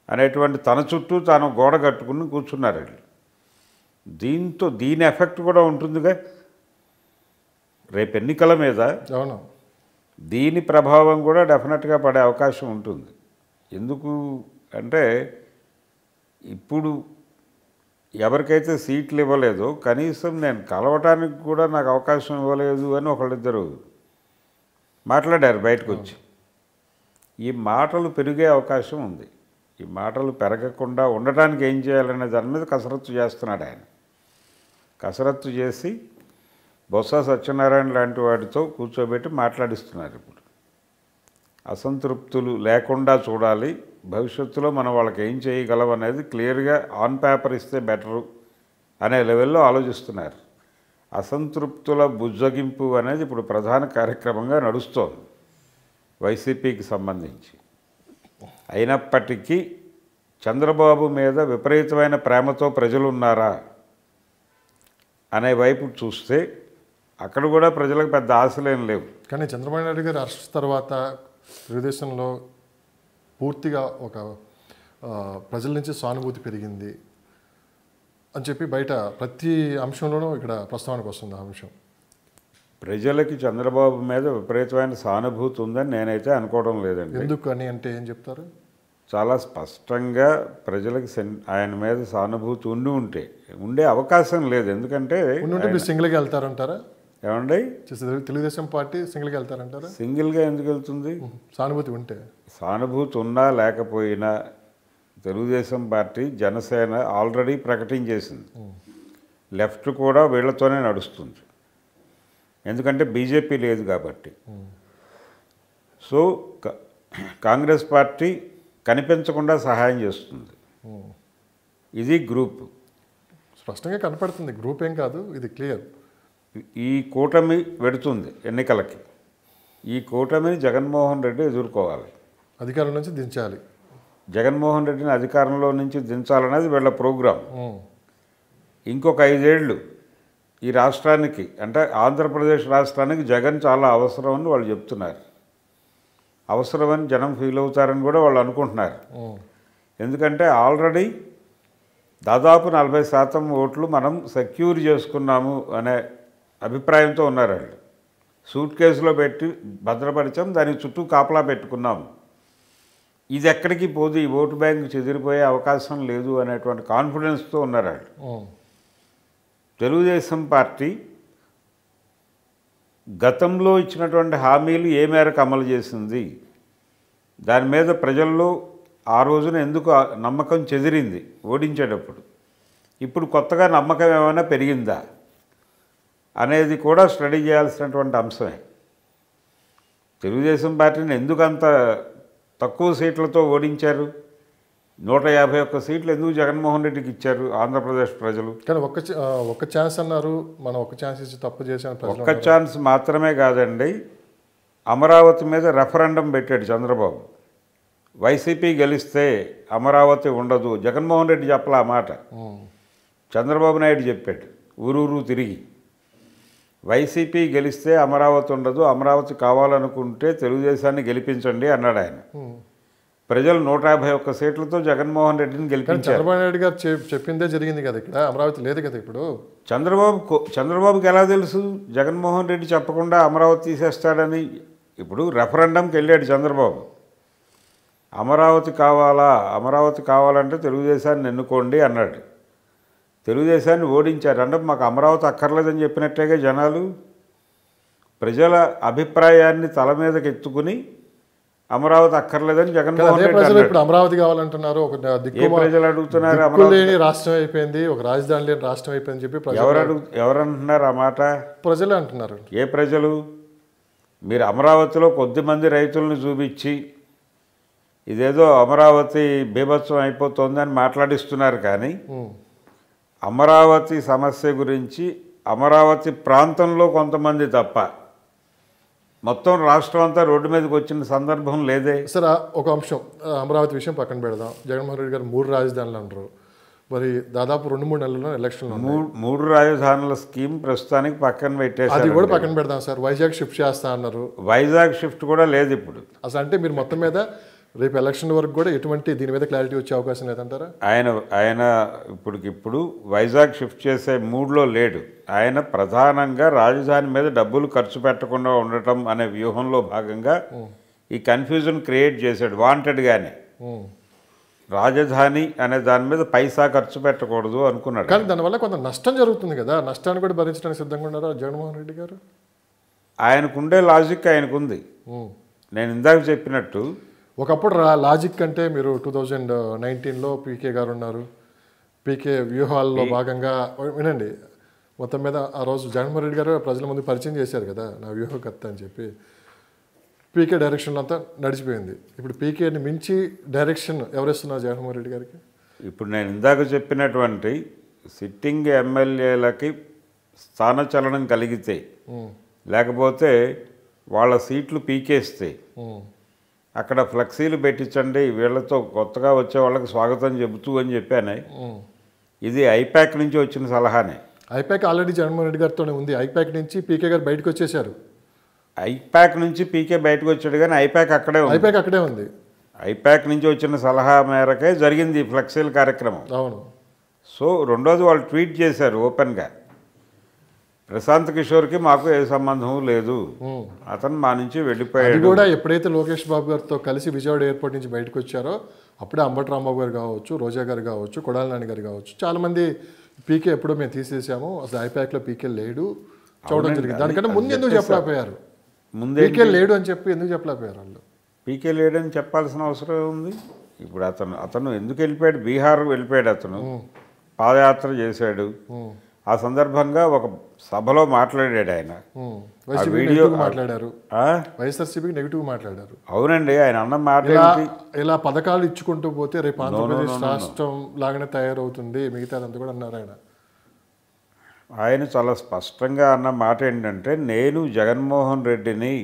అనేటువంటి తన చుట్టూ తాను గోడ కట్టుకుని కూర్చున్నారు. దీని ఎఫెక్ట్ కూడా ఉంటుందిగా రేపు ఎన్నికల మీద. అవును, దీని ప్రభావం కూడా డెఫినెట్గా పడే అవకాశం ఉంటుంది. ఎందుకు అంటే ఇప్పుడు ఎవరికైతే సీట్లు ఇవ్వలేదో కనీసం నేను కలవటానికి కూడా నాకు అవకాశం ఇవ్వలేదు అని ఒకళ్ళిద్దరు మాట్లాడారు బయటకు వచ్చి. ఈ మాటలు పెరిగే అవకాశం ఉంది. ఈ మాటలు పెరగకుండా ఉండటానికి ఏం చేయాలనే దాని మీద కసరత్తు చేస్తున్నాడు ఆయన. కసరత్తు చేసి బొత్స సత్యనారాయణ లాంటి వాటితో కూర్చోబెట్టి మాట్లాడిస్తున్నారు. ఇప్పుడు అసంతృప్తులు లేకుండా చూడాలి, భవిష్యత్తులో మనం వాళ్ళకి ఏం చేయగలం అనేది క్లియర్గా ఆన్ పేపర్ ఇస్తే బెటరు అనే లెవెల్లో ఆలోచిస్తున్నారు. అసంతృప్తుల బుజ్జగింపు అనేది ఇప్పుడు ప్రధాన కార్యక్రమంగా నడుస్తోంది వైసీపీకి సంబంధించి. అయినప్పటికీ చంద్రబాబు మీద విపరీతమైన ప్రేమతో ప్రజలు ఉన్నారా అనే వైపు చూస్తే అక్కడ కూడా ప్రజలకు పెద్ద ఆశలేం లేవు. కానీ చంద్రబాబు నాయుడు గారు అరెస్ట్ తర్వాత తెలుగుదేశంలో పూర్తిగా ఒక ప్రజల నుంచి సానుభూతి పెరిగింది అని చెప్పి బయట ప్రతి అంశంలోనూ ఇక్కడ ప్రస్తావనకు వస్తుంది ఆ అంశం. ప్రజలకి చంద్రబాబు మీద విపరీతమైన సానుభూతి ఉందని నేనైతే అనుకోవడం లేదండి. ఎందుకు అని అంటే ఏం చెప్తారు? చాలా స్పష్టంగా ప్రజలకి ఆయన మీద సానుభూతి ఉండే అవకాశం లేదు. ఎందుకంటే మీరు సింగిల్గా వెళ్తారంటారా? ఏమండి, తెలుగుదేశం పార్టీ సింగిల్గా వెళ్తారంటారా? సింగిల్గా ఎందుకు వెళ్తుంది? సానుభూతి ఉన్నా లేకపోయినా తెలుగుదేశం పార్టీ, జనసేన ఆల్రెడీ ప్రకటించేసింది. లెఫ్ట్ కూడా వీళ్లతోనే నడుస్తుంది, ఎందుకంటే బీజేపీ లేదు కాబట్టి. సో కాంగ్రెస్ పార్టీ కనిపించకుండా సహాయం చేస్తుంది. ఇది గ్రూప్ స్పష్టంగా కనపడుతుంది. గ్రూప్ ఏం కాదు, ఇది క్లియర్. ఈ కూటమి వెడుతుంది ఎన్నికలకి. ఈ కూటమిని జగన్మోహన్ రెడ్డి ఎదుర్కోవాలి, అధికారం నుంచి దించాలి. జగన్మోహన్ రెడ్డిని అధికారంలో నుంచి దించాలనేది వీళ్ళ ప్రోగ్రాం. ఇంకొక 5 ఏళ్ళు ఈ రాష్ట్రానికి, అంటే ఆంధ్రప్రదేశ్ రాష్ట్రానికి జగన్ చాలా అవసరం అని వాళ్ళు చెప్తున్నారు. అవసరమని జనం ఫీల్ అవుతారని కూడా వాళ్ళు అనుకుంటున్నారు. ఎందుకంటే ఆల్రెడీ దాదాపు 40% ఓట్లు మనం సెక్యూర్ చేసుకున్నాము అనే అభిప్రాయంతో ఉన్నారు వాళ్ళు. సూట్ కేసులో పెట్టి భద్రపరిచాం, దాని చుట్టూ కాపలా పెట్టుకున్నాము. ఇది ఎక్కడికి పోదు, ఈ ఓటు బ్యాంకు చెదిరిపోయే అవకాశం లేదు అనేటువంటి కాన్ఫిడెన్స్తో ఉన్నారు వాళ్ళు. తెలుగుదేశం పార్టీ గతంలో ఇచ్చినటువంటి హామీలు ఏ మేరకు అమలు చేసింది, దాని మీద ప్రజల్లో ఆ రోజున ఎందుకు నమ్మకం చెదిరింది ఓడించేటప్పుడు, ఇప్పుడు కొత్తగా నమ్మకం ఏమైనా పెరిగిందా అనేది కూడా స్టడీ చేయాల్సినటువంటి అంశమే. తెలుగుదేశం పార్టీని ఎందుకు అంత తక్కువ సీట్లతో ఓడించారు? 151 సీట్లు ఎందుకు జగన్మోహన్ రెడ్డికి ఇచ్చారు ఆంధ్రప్రదేశ్ ప్రజలు? కానీ ఒక్క ఛాన్స్ అన్నారు, మనం ఒక్క ఛాన్స్ ఇచ్చి తప్పు చేశాను ప్రజలు ఒక్క ఛాన్స్ మాత్రమే కాదండి, అమరావతి మీద రెఫరెండం పెట్టాడు చంద్రబాబు. వైసీపీ గెలిస్తే అమరావతి ఉండదు. జగన్మోహన్ రెడ్డి చెప్పలే ఆ మాట, చంద్రబాబు నాయుడు చెప్పాడు ఊరూరు తిరిగి. వైసీపీ గెలిస్తే అమరావతి ఉండదు, అమరావతి కావాలనుకుంటే తెలుగుదేశాన్ని గెలిపించండి అన్నాడు ఆయన. ప్రజలు 151 సీట్లతో జగన్మోహన్ రెడ్డిని గెలిపించారు. చంద్రబాబు నాయుడు గారు చెప్పిందే జరిగింది కదా, ఇక్కడ అమరావతి లేదు కదా ఇప్పుడు. చంద్రబాబుకి ఎలా తెలుసు జగన్మోహన్ రెడ్డి చెప్పకుండా అమరావతి తీసేస్తాడని? ఇప్పుడు రెఫరెండంకి వెళ్ళాడు చంద్రబాబు, అమరావతి కావాలా, అమరావతి కావాలంటే తెలుగుదేశాన్ని ఎన్నుకోండి అన్నాడు. తెలుగుదేశాన్ని ఓడించారు అంటే మాకు అమరావతి అక్కర్లేదని చెప్పినట్టేగా జనాలు. ప్రజల అభిప్రాయాన్ని తల మీదకి ఎత్తుకుని అమరావతి అక్కర్లేదని జగన్మోహన్ రెడ్డి ప్రజలు ఇప్పుడు అమరావతి కావాలంటున్నారు. ఒక ప్రజలు అడుగుతున్నారు, అమరావతి రాష్ట్రం అయిపోయింది, ఒక రాజధాని లేని రాష్ట్రం అయిపోయింది చెప్పి ఎవరంటున్నారు ఆ మాట? ప్రజలే అంటున్నారు. ఏ ప్రజలు? మీరు అమరావతిలో కొద్దిమంది రైతులను చూపించి ఇదేదో అమరావతి బీభత్సం అయిపోతుందని మాట్లాడిస్తున్నారు, కానీ అమరావతి సమస్య గురించి అమరావతి ప్రాంతంలో కొంతమంది తప్ప మొత్తం రాష్ట్రం అంతా రోడ్డు మీదకి వచ్చిన సందర్భం లేదే. సరే ఒక అంశం, అమరావతి విషయం పక్కన పెడదాం. జగన్మోహన్ రెడ్డి గారు 3 రాజధానులు అంటారు, మరి దాదాపు 2-3 నెలల్లో ఎలక్షన్లు. 3 రాజధానుల స్కీమ్ ప్రస్తుతానికి పక్కన పెట్టేసి అది కూడా పక్కన పెడదాం సార్. వైజాగ్ షిఫ్ట్ చేస్తా అన్నారు, వైజాగ్ షిఫ్ట్ కూడా లేదు ఇప్పుడు అసలు. అంటే మీరు మొత్తం మీద రేపు ఎలక్షన్ వరకు కూడా ఎటువంటి దీని మీద క్లారిటీ వచ్చే అవకాశం లేదంటారా? ఆయన ఇప్పటికిప్పుడు వైజాగ్ షిఫ్ట్ చేసే మూడ్లో లేడు. ఆయన ప్రధానంగా రాజధాని మీద డబ్బులు ఖర్చు పెట్టకుండా ఉండటం అనే వ్యూహంలో భాగంగా ఈ కన్ఫ్యూజన్ క్రియేట్ చేశాడు వాంటెడ్గానే. రాజధాని అనే దాని మీద పైసా ఖర్చు పెట్టకూడదు అనుకున్నాడు. కానీ దానివల్ల కొంత నష్టం జరుగుతుంది కదా, నష్టాన్ని కూడా భరించడానికి సిద్ధంగా ఉన్నారా జగన్మోహన్ రెడ్డి గారు? ఆయనకుండే లాజిక్ ఆయనకుంది. నేను ఇందాక చెప్పినట్టు ఒకప్పుడు లాజిక్ అంటే మీరు 2019లో పీకే గారు ఉన్నారు, పీకే వ్యూహాల్లో భాగంగా వినండి. మొత్తం మీద ఆ రోజు జగన్మోహన్ రెడ్డి గారు ప్రజల ముందు పరిచయం చేశారు కదా నా వ్యూహకర్త అని చెప్పి. పీకే డైరెక్షన్లో అంతా నడిచిపోయింది. ఇప్పుడు పీకేని మించి డైరెక్షన్ ఎవరిస్తున్నారు జగన్మోహన్ రెడ్డి గారికి? ఇప్పుడు నేను ఇందాక చెప్పినటువంటి సిట్టింగ్ ఎమ్మెల్యేలకి స్థానచలనం కలిగితే, లేకపోతే వాళ్ళ సీట్లు పీకేస్తే అక్కడ ఫ్లెక్సీలు పెట్టించండి, వీళ్ళతో కొత్తగా వచ్చే వాళ్ళకి స్వాగతం చెబుతూ అని చెప్పాను. ఇది ఐపాక్ నుంచి వచ్చిన సలహానే. ఐపాక్ ఆల్రెడీ జగన్మోహన్ రెడ్డి గారితోనే ఉంది. ఐపాక్ నుంచి పీకే గారు బయటకు వచ్చేసారు. ఐపాక్ నుంచి పీకే బయటకు వచ్చాడు, కానీ ఐపాక్ అక్కడే ఉంది. ఐపాక్ నుంచి వచ్చిన సలహా మేరకే జరిగింది ఈ ఫ్లెక్సీల కార్యక్రమం. అవును. సో రెండోది వాళ్ళు ట్వీట్ చేశారు ఓపెన్గా, ప్రశాంత్ కిషోర్కి మాకు ఏ సంబంధం లేదు, అతను మా నుంచి వెళ్ళిపోయాడు. అది కూడా ఎప్పుడైతే లోకేష్ బాబు గారితో కలిసి విజయవాడ ఎయిర్పోర్ట్ నుంచి బయటకు వచ్చారో అప్పుడే అంబటి రాంబాబు గారు కావచ్చు, రోజా గారు కావచ్చు, కొడాలి నాని గారు కావచ్చు, చాలామంది పీకే ఎప్పుడో మేము తీసేసాము, అసలు ఐపాక్లో పీకే లేడు చూడడం జరిగింది. దానికంటే ముందు ఎందుకు చెప్పలేకపోయారు? పీకే లేడు అని చెప్పి ఎందుకు చెప్పలేకపోయారు వాళ్ళు? పీకే లేడని చెప్పాల్సిన అవసరం ఉంది. ఇప్పుడు అతను ఎందుకు వెళ్ళిపోయాడు? బీహార్ వెళ్ళిపోయాడు. అతను పాదయాత్ర చేశాడు. ఆ సందర్భంగా ఒక సభలో మాట్లాడాడు ఆయన. మాట్లాడారు, వైఎస్ఆర్సీపీకి నెగిటివ్ మాట్లాడారు. అవునండి, ఆయన అన్న మాట ఇలా పథకాలు ఇచ్చుకుంటూ పోతే రేపు ఆంధ్రప్రదేశ్ రాష్ట్రం లాగానే తయారవుతుంది మిగతాదంతా కూడా అన్నారు ఆయన. ఆయన చాలా స్పష్టంగా అన్న మాట ఏంటంటే, నేను జగన్మోహన్ రెడ్డిని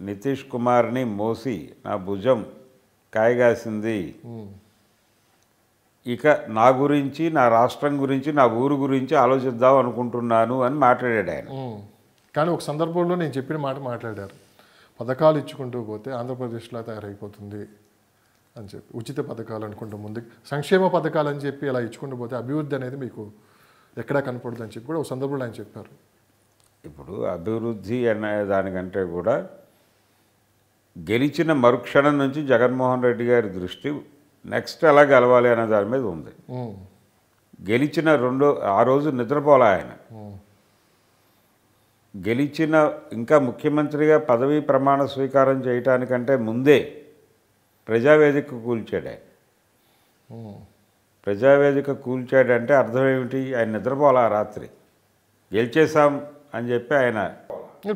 నితీష్ కుమార్ని మోసి నా భుజం కాయగాసింది, ఇక నా గురించి, నా రాష్ట్రం గురించి, నా ఊరు గురించి ఆలోచిద్దాం అనుకుంటున్నాను అని మాట్లాడాడు ఆయన. కానీ ఒక సందర్భంలో నేను చెప్పిన మాట మాట్లాడారు, పథకాలు ఇచ్చుకుంటూ పోతే ఆంధ్రప్రదేశ్లో తయారైపోతుంది అని చెప్పి. ఉచిత పథకాలు అనుకుంటూ ముందు సంక్షేమ పథకాలు అని చెప్పి ఇలా ఇచ్చుకుంటూ పోతే అభివృద్ధి అనేది మీకు ఎక్కడా కనపడదు అని చెప్పి కూడా ఒక సందర్భంలో ఆయన చెప్పారు. ఇప్పుడు అభివృద్ధి అనే దానికంటే కూడా గెలిచిన మరుక్షణం నుంచి జగన్మోహన్ రెడ్డి గారి దృష్టి నెక్స్ట్ ఎలా గెలవాలి అనే దాని మీద ఉంది. గెలిచిన ఆ రోజు నిద్రపోలే ఆయన. గెలిచిన ఇంకా ముఖ్యమంత్రిగా పదవీ ప్రమాణ స్వీకారం చేయటానికంటే ముందే ప్రజావేదిక కూల్చాడు ఆయన. ప్రజావేదిక కూల్చాడంటే అర్థం ఏమిటి? ఆయన నిద్రపోలే రాత్రి. గెలిచేశాం అని చెప్పి ఆయన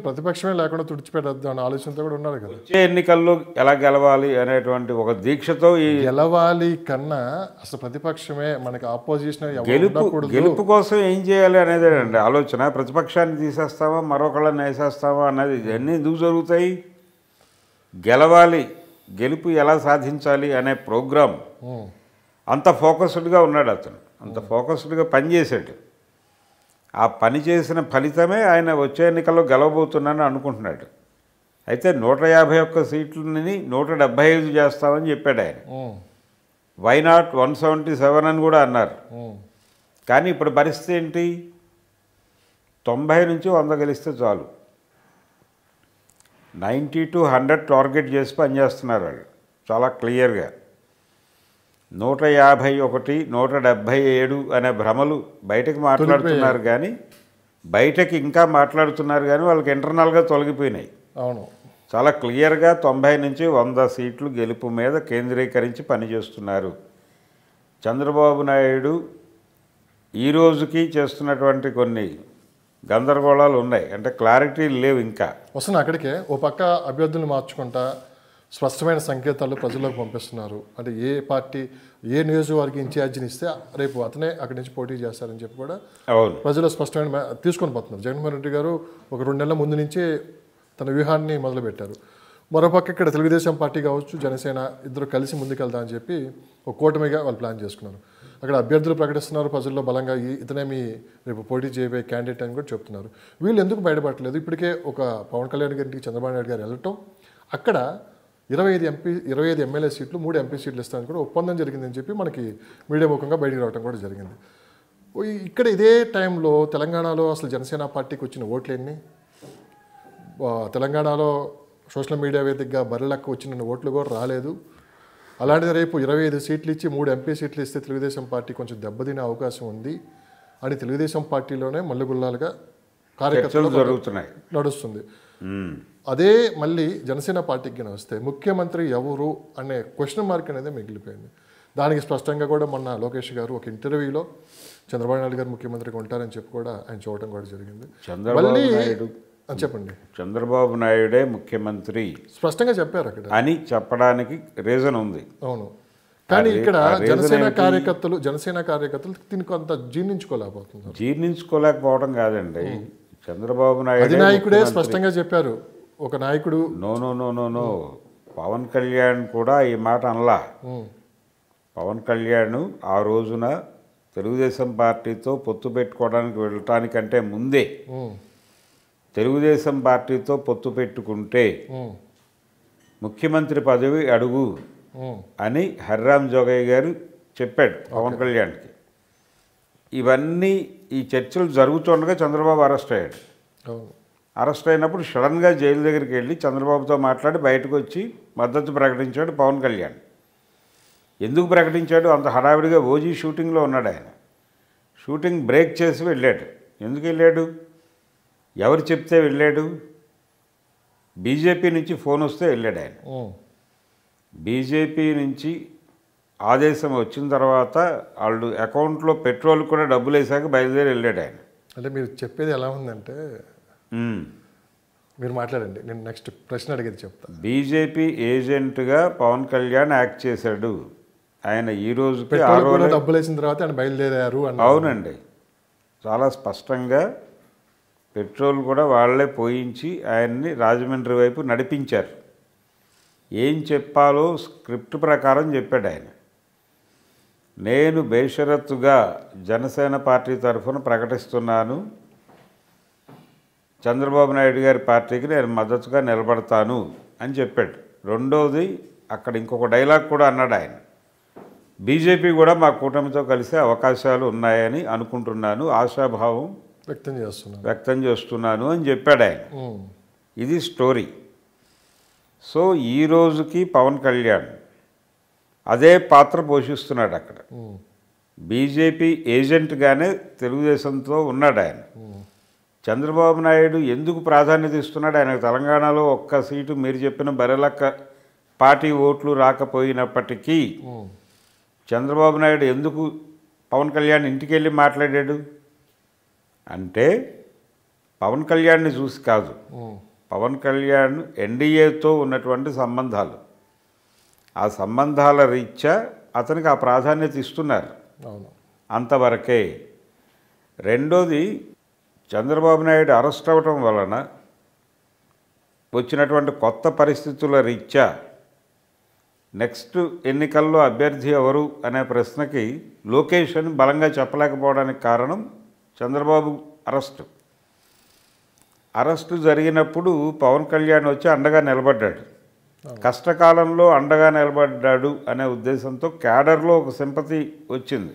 ప్రతిపక్షమే లేకుండా తుడిచిపెట్టద్దు అనే ఆలోచనతో కూడా ఉన్నారు కదా. వచ్చే ఎన్నికల్లో ఎలా గెలవాలి అనేటువంటి ఒక దీక్షతో ఈ గెలవాలి కన్నా అసలు ప్రతిపక్షమే మనకి ఆపోజిషన్ గెలుపు కోసం ఏం చేయాలి అనేది అండి ఆలోచన. ప్రతిపక్షాన్ని తీసేస్తామా మరొకళ్ళని వేసేస్తామా అన్నది ఇవన్నీ ఎందుకు జరుగుతాయి? గెలవాలి, గెలుపు ఎలా సాధించాలి అనే ప్రోగ్రాం అంత ఫోకస్డ్గా ఉన్నాడు అతను, అంత ఫోకస్డ్గా పనిచేశాడు. ఆ పని చేసిన ఫలితమే ఆయన వచ్చే ఎన్నికల్లో గెలవబోతున్నానని అనుకుంటున్నాడు. అయితే 151 సీట్లని 175 చేస్తామని చెప్పాడు ఆయన. వై నాట్ 177 అని కూడా అన్నారు. కానీ ఇప్పుడు పరిస్థితి ఏంటి? 90 నుంచి 100 గెలిస్తే చాలు. 90 to 100 టార్గెట్ చేసి పనిచేస్తున్నారు వాళ్ళు చాలా క్లియర్గా. 151, 177 అనే భ్రమలు బయటకు మాట్లాడుతున్నారు కానీ బయటకి ఇంకా మాట్లాడుతున్నారు కానీ వాళ్ళకి ఇంటర్నల్గా తొలగిపోయినాయి. అవును, చాలా క్లియర్గా 90 నుంచి 100 సీట్లు గెలుపు మీద కేంద్రీకరించి పనిచేస్తున్నారు. చంద్రబాబు నాయుడు ఈ రోజుకి చేస్తున్నటువంటి కొన్ని గందరగోళాలు ఉన్నాయి, అంటే క్లారిటీ లేవు ఇంకా. వస్తున్నా అక్కడికే. ఓ పక్క అభ్యర్థులను మార్చుకుంటా స్పష్టమైన సంకేతాలు ప్రజల్లోకి పంపిస్తున్నారు. అంటే ఏ పార్టీ ఏ నియోజకవర్గ ఇన్ఛార్జిని ఇస్తే రేపు అతనే అక్కడి నుంచి పోటీ చేస్తారని చెప్పి కూడా అవును ప్రజలు స్పష్టమైన తీసుకొని పోతున్నారు. జగన్మోహన్ రెడ్డి గారు ఒక 2 నెలల ముందు నుంచే తన వ్యూహాన్ని మొదలుపెట్టారు. మరోపక్క ఇక్కడ తెలుగుదేశం పార్టీ కావచ్చు, జనసేన ఇద్దరు కలిసి ముందుకెళ్తా అని చెప్పి ఒక కూటమిగా వాళ్ళు ప్లాన్ చేసుకున్నారు. అక్కడ అభ్యర్థులు ప్రకటిస్తున్నారు, ప్రజల్లో బలంగా ఇతనే మీ రేపు పోటీ చేయబోయే క్యాండిడేట్ అని కూడా చెప్తున్నారు. వీళ్ళు ఎందుకు బయటపడలేదు? ఇప్పటికే ఒక పవన్ కళ్యాణ్ గారికి చంద్రబాబు నాయుడు గారు వెళ్ళటం, అక్కడ 25 ఎమ్మెల్యే సీట్లు 3 ఎంపీ సీట్లు ఇస్తానని కూడా ఒప్పందం జరిగిందని చెప్పి మనకి మీడియా ముఖంగా బయటికి రావడం కూడా జరిగింది. ఇక్కడ ఇదే టైంలో తెలంగాణలో అసలు జనసేన పార్టీకి వచ్చిన ఓట్లు ఎన్ని? తెలంగాణలో సోషల్ మీడియా వేదికగా బర్రెలక్క వచ్చిన ఓట్లు కూడా రాలేదు. అలాంటిది రేపు 25 సీట్లు ఇచ్చి 3 ఎంపీ సీట్లు ఇస్తే తెలుగుదేశం పార్టీ కొంచెం దెబ్బతినే అవకాశం ఉంది అని తెలుగుదేశం పార్టీలోనే మల్లగుల్లాలుగా కార్యకర్తలు జరుగుతున్నాయి, నడుస్తుంది. అదే మళ్ళీ జనసేన పార్టీకి వస్తే ముఖ్యమంత్రి ఎవరు అనే క్వశ్చన్ మార్క్ అనేది మిగిలిపోయింది. దానికి స్పష్టంగా కూడా మొన్న లోకేష్ గారు ఒక ఇంటర్వ్యూలో చంద్రబాబు నాయుడు గారు ముఖ్యమంత్రిగా ఉంటారని చెప్పి కూడా ఆయన చూడటం కూడా జరిగింది. మళ్ళీ చెప్పండి, చంద్రబాబు నాయుడే ముఖ్యమంత్రి స్పష్టంగా చెప్పారు అక్కడ అని చెప్పడానికి రీజన్ ఉంది. అవును, కానీ ఇక్కడ జనసేన కార్యకర్తలు దీనికి కొంత జీర్ణించుకోలేకపోతున్నారు. జీర్ణించుకోలేకపోవడం కాదండి, చంద్రబాబు నాయుడు అధినాయకుడే స్పష్టంగా చెప్పారు. ఒక నాయకుడు నో పవన్ కళ్యాణ్ కూడా ఈ మాట అనలా. పవన్ కళ్యాణ్ ఆ రోజున తెలుగుదేశం పార్టీతో పొత్తు పెట్టుకోవడానికి వెళ్ళటానికంటే ముందే తెలుగుదేశం పార్టీతో పొత్తు పెట్టుకుంటే ముఖ్యమంత్రి పదవి అడుగు అని హరిరామ్ జోగయ్య గారు చెప్పాడు పవన్ కళ్యాణ్కి. ఇవన్నీ ఈ చర్చలు జరుగుతుండగా చంద్రబాబు అరెస్ట్ అయ్యాడు. అరెస్ట్ అయినప్పుడు సడన్గా జైలు దగ్గరికి వెళ్ళి చంద్రబాబుతో మాట్లాడి బయటకు వచ్చి మద్దతు ప్రకటించాడు పవన్ కళ్యాణ్. ఎందుకు ప్రకటించాడు? అంత హడావిడిగా ఓజీ షూటింగ్లో ఉన్నాడు ఆయన. షూటింగ్ బ్రేక్ చేసి వెళ్ళాడు. ఎందుకు వెళ్ళాడు? ఎవరు చెప్తే వెళ్ళాడు? బీజేపీ నుంచి ఫోన్ వస్తే వెళ్ళాడు ఆయన. బీజేపీ నుంచి ఆదేశం వచ్చిన తర్వాత వాళ్ళు అకౌంట్లో పెట్రోల్ కూడా డబ్బులు వేసాక బయలుదేరి వెళ్ళాడు ఆయన. అంటే మీరు చెప్పేది ఎలా ఉందంటే, మీరు మాట్లాడండి, నేను నెక్స్ట్ ప్రశ్న అడిగేది చెప్తాను. బీజేపీ ఏజెంట్గా పవన్ కళ్యాణ్ యాక్ట్ చేశాడు. ఆయన ఈ రోజు డబ్బులు వేసిన తర్వాత ఆయన బయలుదేరారు. అవునండి, చాలా స్పష్టంగా పెట్రోల్ కూడా వాళ్ళే పోయించి ఆయన్ని రాజమండ్రి వైపు నడిపించారు. ఏం చెప్పాలో స్క్రిప్ట్ ప్రకారం చెప్పాడు ఆయన. నేను బేషరత్తుగా జనసేన పార్టీ తరఫున ప్రకటిస్తున్నాను, చంద్రబాబు నాయుడు గారి పార్టీకి నేను మద్దతుగా నిలబడతాను అని చెప్పాడు. రెండోది అక్కడ ఇంకొక డైలాగ్ కూడా అన్నాడు ఆయన. బీజేపీ కూడా మా కూటమితో కలిసే అవకాశాలు ఉన్నాయని అనుకుంటున్నాను, ఆశాభావం వ్యక్తం చేస్తున్నాను అని చెప్పాడు ఆయన. ఇది స్టోరీ. సో ఈ రోజుకి పవన్ కళ్యాణ్ అదే పాత్ర పోషిస్తున్నాడు అక్కడ. బీజేపీ ఏజెంట్గానే తెలుగుదేశంతో ఉన్నాడు ఆయన. చంద్రబాబు నాయుడు ఎందుకు ప్రాధాన్యత ఇస్తున్నాడు? ఆయనకు తెలంగాణలో ఒక్క సీటు మీరు చెప్పిన బరెలక్క పార్టీ ఓట్లు రాకపోయినప్పటికీ చంద్రబాబు నాయుడు ఎందుకు పవన్ కళ్యాణ్ ఇంటికి వెళ్ళి మాట్లాడాడు అంటే, పవన్ కళ్యాణ్ని చూసి కాదు, పవన్ కళ్యాణ్ ఎన్డీఏతో ఉన్నటువంటి సంబంధాలు, ఆ సంబంధాల రీత్యా అతనికి ఆ ప్రాధాన్యత ఇస్తున్నారు, అంతవరకే. రెండోది, చంద్రబాబు నాయుడు అరెస్ట్ అవ్వటం వలన వచ్చినటువంటి కొత్త పరిస్థితుల రీత్యా నెక్స్ట్ ఎన్నికల్లో అభ్యర్థి ఎవరు అనే ప్రశ్నకి లోకేష్ అని బలంగా చెప్పలేకపోవడానికి కారణం చంద్రబాబు అరెస్టు జరిగినప్పుడు పవన్ కళ్యాణ్ వచ్చి అండగా నిలబడ్డాడు, కష్టకాలంలో అండగా నిలబడ్డాడు అనే ఉద్దేశంతో క్యాడర్లో ఒక సింపతి వచ్చింది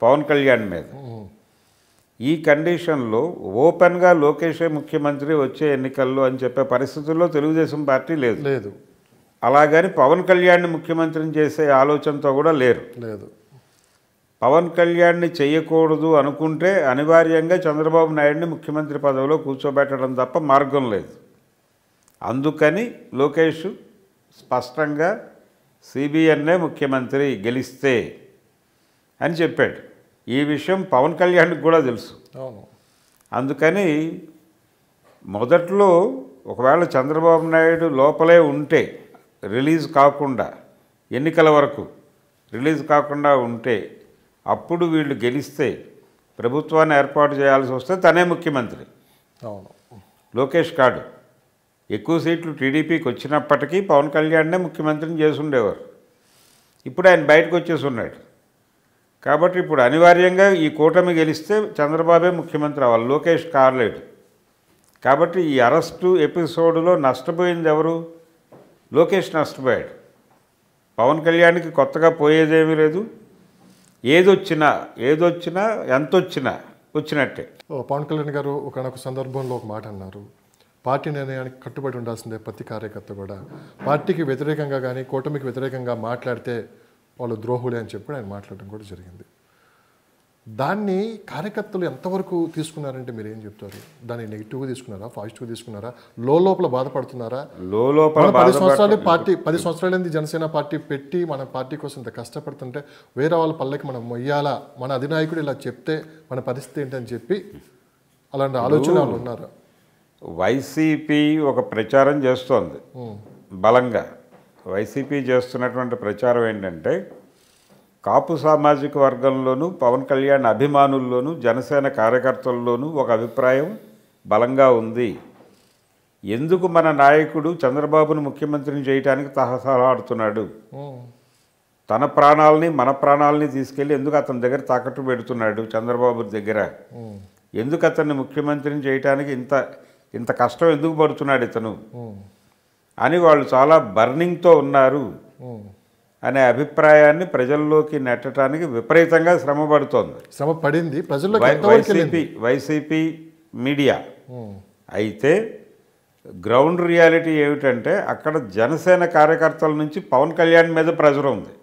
పవన్ కళ్యాణ్ మీద. ఈ కండిషన్లో ఓపెన్గా లోకేషే ముఖ్యమంత్రి వచ్చే ఎన్నికల్లో అని చెప్పే పరిస్థితుల్లో తెలుగుదేశం పార్టీ లేదు. అలాగని పవన్ కళ్యాణ్ని ముఖ్యమంత్రిని చేసే ఆలోచనతో కూడా లేదు. పవన్ కళ్యాణ్ని చేయకూడదు అనుకుంటే అనివార్యంగా చంద్రబాబు నాయుడిని ముఖ్యమంత్రి పదవిలో కూర్చోబెట్టడం తప్ప మార్గం లేదు. అందుకని లోకేష్ స్పష్టంగా సిబిఎన్నే ముఖ్యమంత్రి గెలిస్తే అని చెప్పాడు. ఈ విషయం పవన్ కళ్యాణ్కి కూడా తెలుసు. అందుకని మొదట్లో ఒకవేళ చంద్రబాబు నాయుడు లోపలే ఉంటే, రిలీజ్ కాకుండా, ఎన్నికల వరకు రిలీజ్ కాకుండా ఉంటే, అప్పుడు వీళ్ళు గెలిస్తే ప్రభుత్వాన్ని ఏర్పాటు చేయాల్సి వస్తే తనే ముఖ్యమంత్రి, లోకేష్ కాడు. ఎక్కువ సీట్లు టీడీపీకి వచ్చినప్పటికీ పవన్ కళ్యాణ్నే ముఖ్యమంత్రిని చేసి ఉండేవారు. ఇప్పుడు ఆయన బయటకు వచ్చేసి ఉన్నాడు. కాబట్టి ఇప్పుడు అనివార్యంగా ఈ కూటమి గెలిస్తే చంద్రబాబే ముఖ్యమంత్రి అవ్వాలి, లోకేష్ కాలేడు. కాబట్టి ఈ అరెస్టు ఎపిసోడ్లో నష్టపోయింది ఎవరు? లోకేష్ నష్టపోయాడు. పవన్ కళ్యాణ్కి కొత్తగా పోయేదేమీ లేదు. ఏదొచ్చినా ఎంతొచ్చినా వచ్చినట్టే. పవన్ కళ్యాణ్ గారు ఒకనొక సందర్భంలో ఒక మాట అన్నారు, పార్టీ నిర్ణయానికి కట్టుబడి ఉండాల్సిందే ప్రతి కార్యకర్త కూడా. పార్టీకి వ్యతిరేకంగా కానీ కూటమికి వ్యతిరేకంగా మాట్లాడితే వాళ్ళు ద్రోహులే అని చెప్పి ఆయన మాట్లాడడం కూడా జరిగింది. దాన్ని కార్యకర్తలు ఎంతవరకు తీసుకున్నారంటే మీరు ఏం చెప్తారు? దాన్ని నెగిటివ్గా తీసుకున్నారా, పాజిటివ్గా తీసుకున్నారా, లోపల బాధపడుతున్నారా? లోపల 10 సంవత్సరాలైంది జనసేన పార్టీ పెట్టి మన పార్టీ కోసం ఇంత కష్టపడుతుంటే వేరే వాళ్ళ పల్లెకి మనం మొయ్యాలా, మన అధినాయకుడు ఇలా చెప్తే మన పరిస్థితి ఏంటని చెప్పి అలాంటి ఆలోచన వాళ్ళు ఉన్నారు. వైసీపీ ఒక ప్రచారం చేస్తోంది బలంగా. వైసీపీ చేస్తున్నటువంటి ప్రచారం ఏంటంటే, కాపు సామాజిక వర్గంలోనూ పవన్ కళ్యాణ్ అభిమానుల్లోనూ జనసేన కార్యకర్తల్లోనూ ఒక అభిప్రాయం బలంగా ఉంది. ఎందుకు మన నాయకుడు చంద్రబాబును ముఖ్యమంత్రిని చేయడానికి తహతహలాడుతున్నాడు, తన ప్రాణాలని మన ప్రాణాలని తీసుకెళ్ళి ఎందుకు అతని దగ్గర తాకట్టు పెడుతున్నాడు, చంద్రబాబు దగ్గర ఎందుకు అతన్ని ముఖ్యమంత్రిని చేయడానికి ఇంత కష్టం ఎందుకు పడుతున్నాడు ఇతను అని వాళ్ళు చాలా బర్నింగ్తో ఉన్నారు అనే అభిప్రాయాన్ని ప్రజల్లోకి నెట్టడానికి విపరీతంగా శ్రమ పడింది వైసీపీ మీడియా. అయితే గ్రౌండ్ రియాలిటీ ఏమిటంటే, అక్కడ జనసేన కార్యకర్తల నుంచి పవన్ కళ్యాణ్ మీద ప్రెజర్ ఉంది.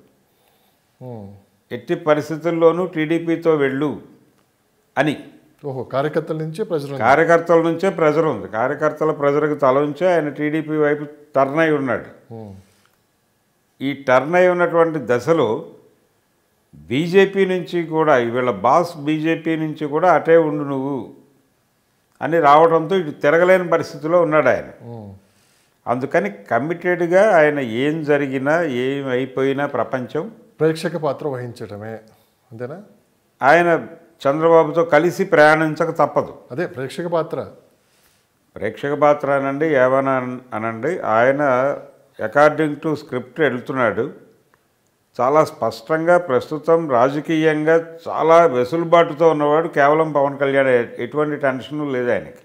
ఎట్టి పరిస్థితుల్లోనూ టీడీపీతో వెళ్ళు అని కార్యకర్తల నుంచే ప్రెజర్ ఉంది. కార్యకర్తల ప్రెజర్కి తల ఉంచే ఆయన టీడీపీ వైపు టర్న్ అయి ఉన్నాడు. ఈ టర్న్ అయి ఉన్నటువంటి దశలో బీజేపీ నుంచి కూడా, వీళ్ళ బాస్ బీజేపీ నుంచి కూడా అటే ఉండు నువ్వు అని రావడంతో ఇటు తిరగలేని పరిస్థితిలో ఉన్నాడు ఆయన. అందుకని కమిటెడ్గా ఆయన ఏం జరిగినా ఏం అయిపోయినా ప్రపంచం ప్రేక్షక పాత్ర వహించడమే, అంతేనా? ఆయన చంద్రబాబుతో కలిసి ప్రయాణించక తప్పదు. అదే ప్రేక్షక పాత్ర అనండి, ఏమన్నా అనండి, ఆయన అకార్డింగ్ టు స్క్రిప్ట్ వెళ్తున్నాడు. చాలా స్పష్టంగా ప్రస్తుతం రాజకీయంగా చాలా వెసులుబాటుతో ఉన్నవాడు కేవలం పవన్ కళ్యాణ్. ఎటువంటి టెన్షన్ లేదు ఆయనకి.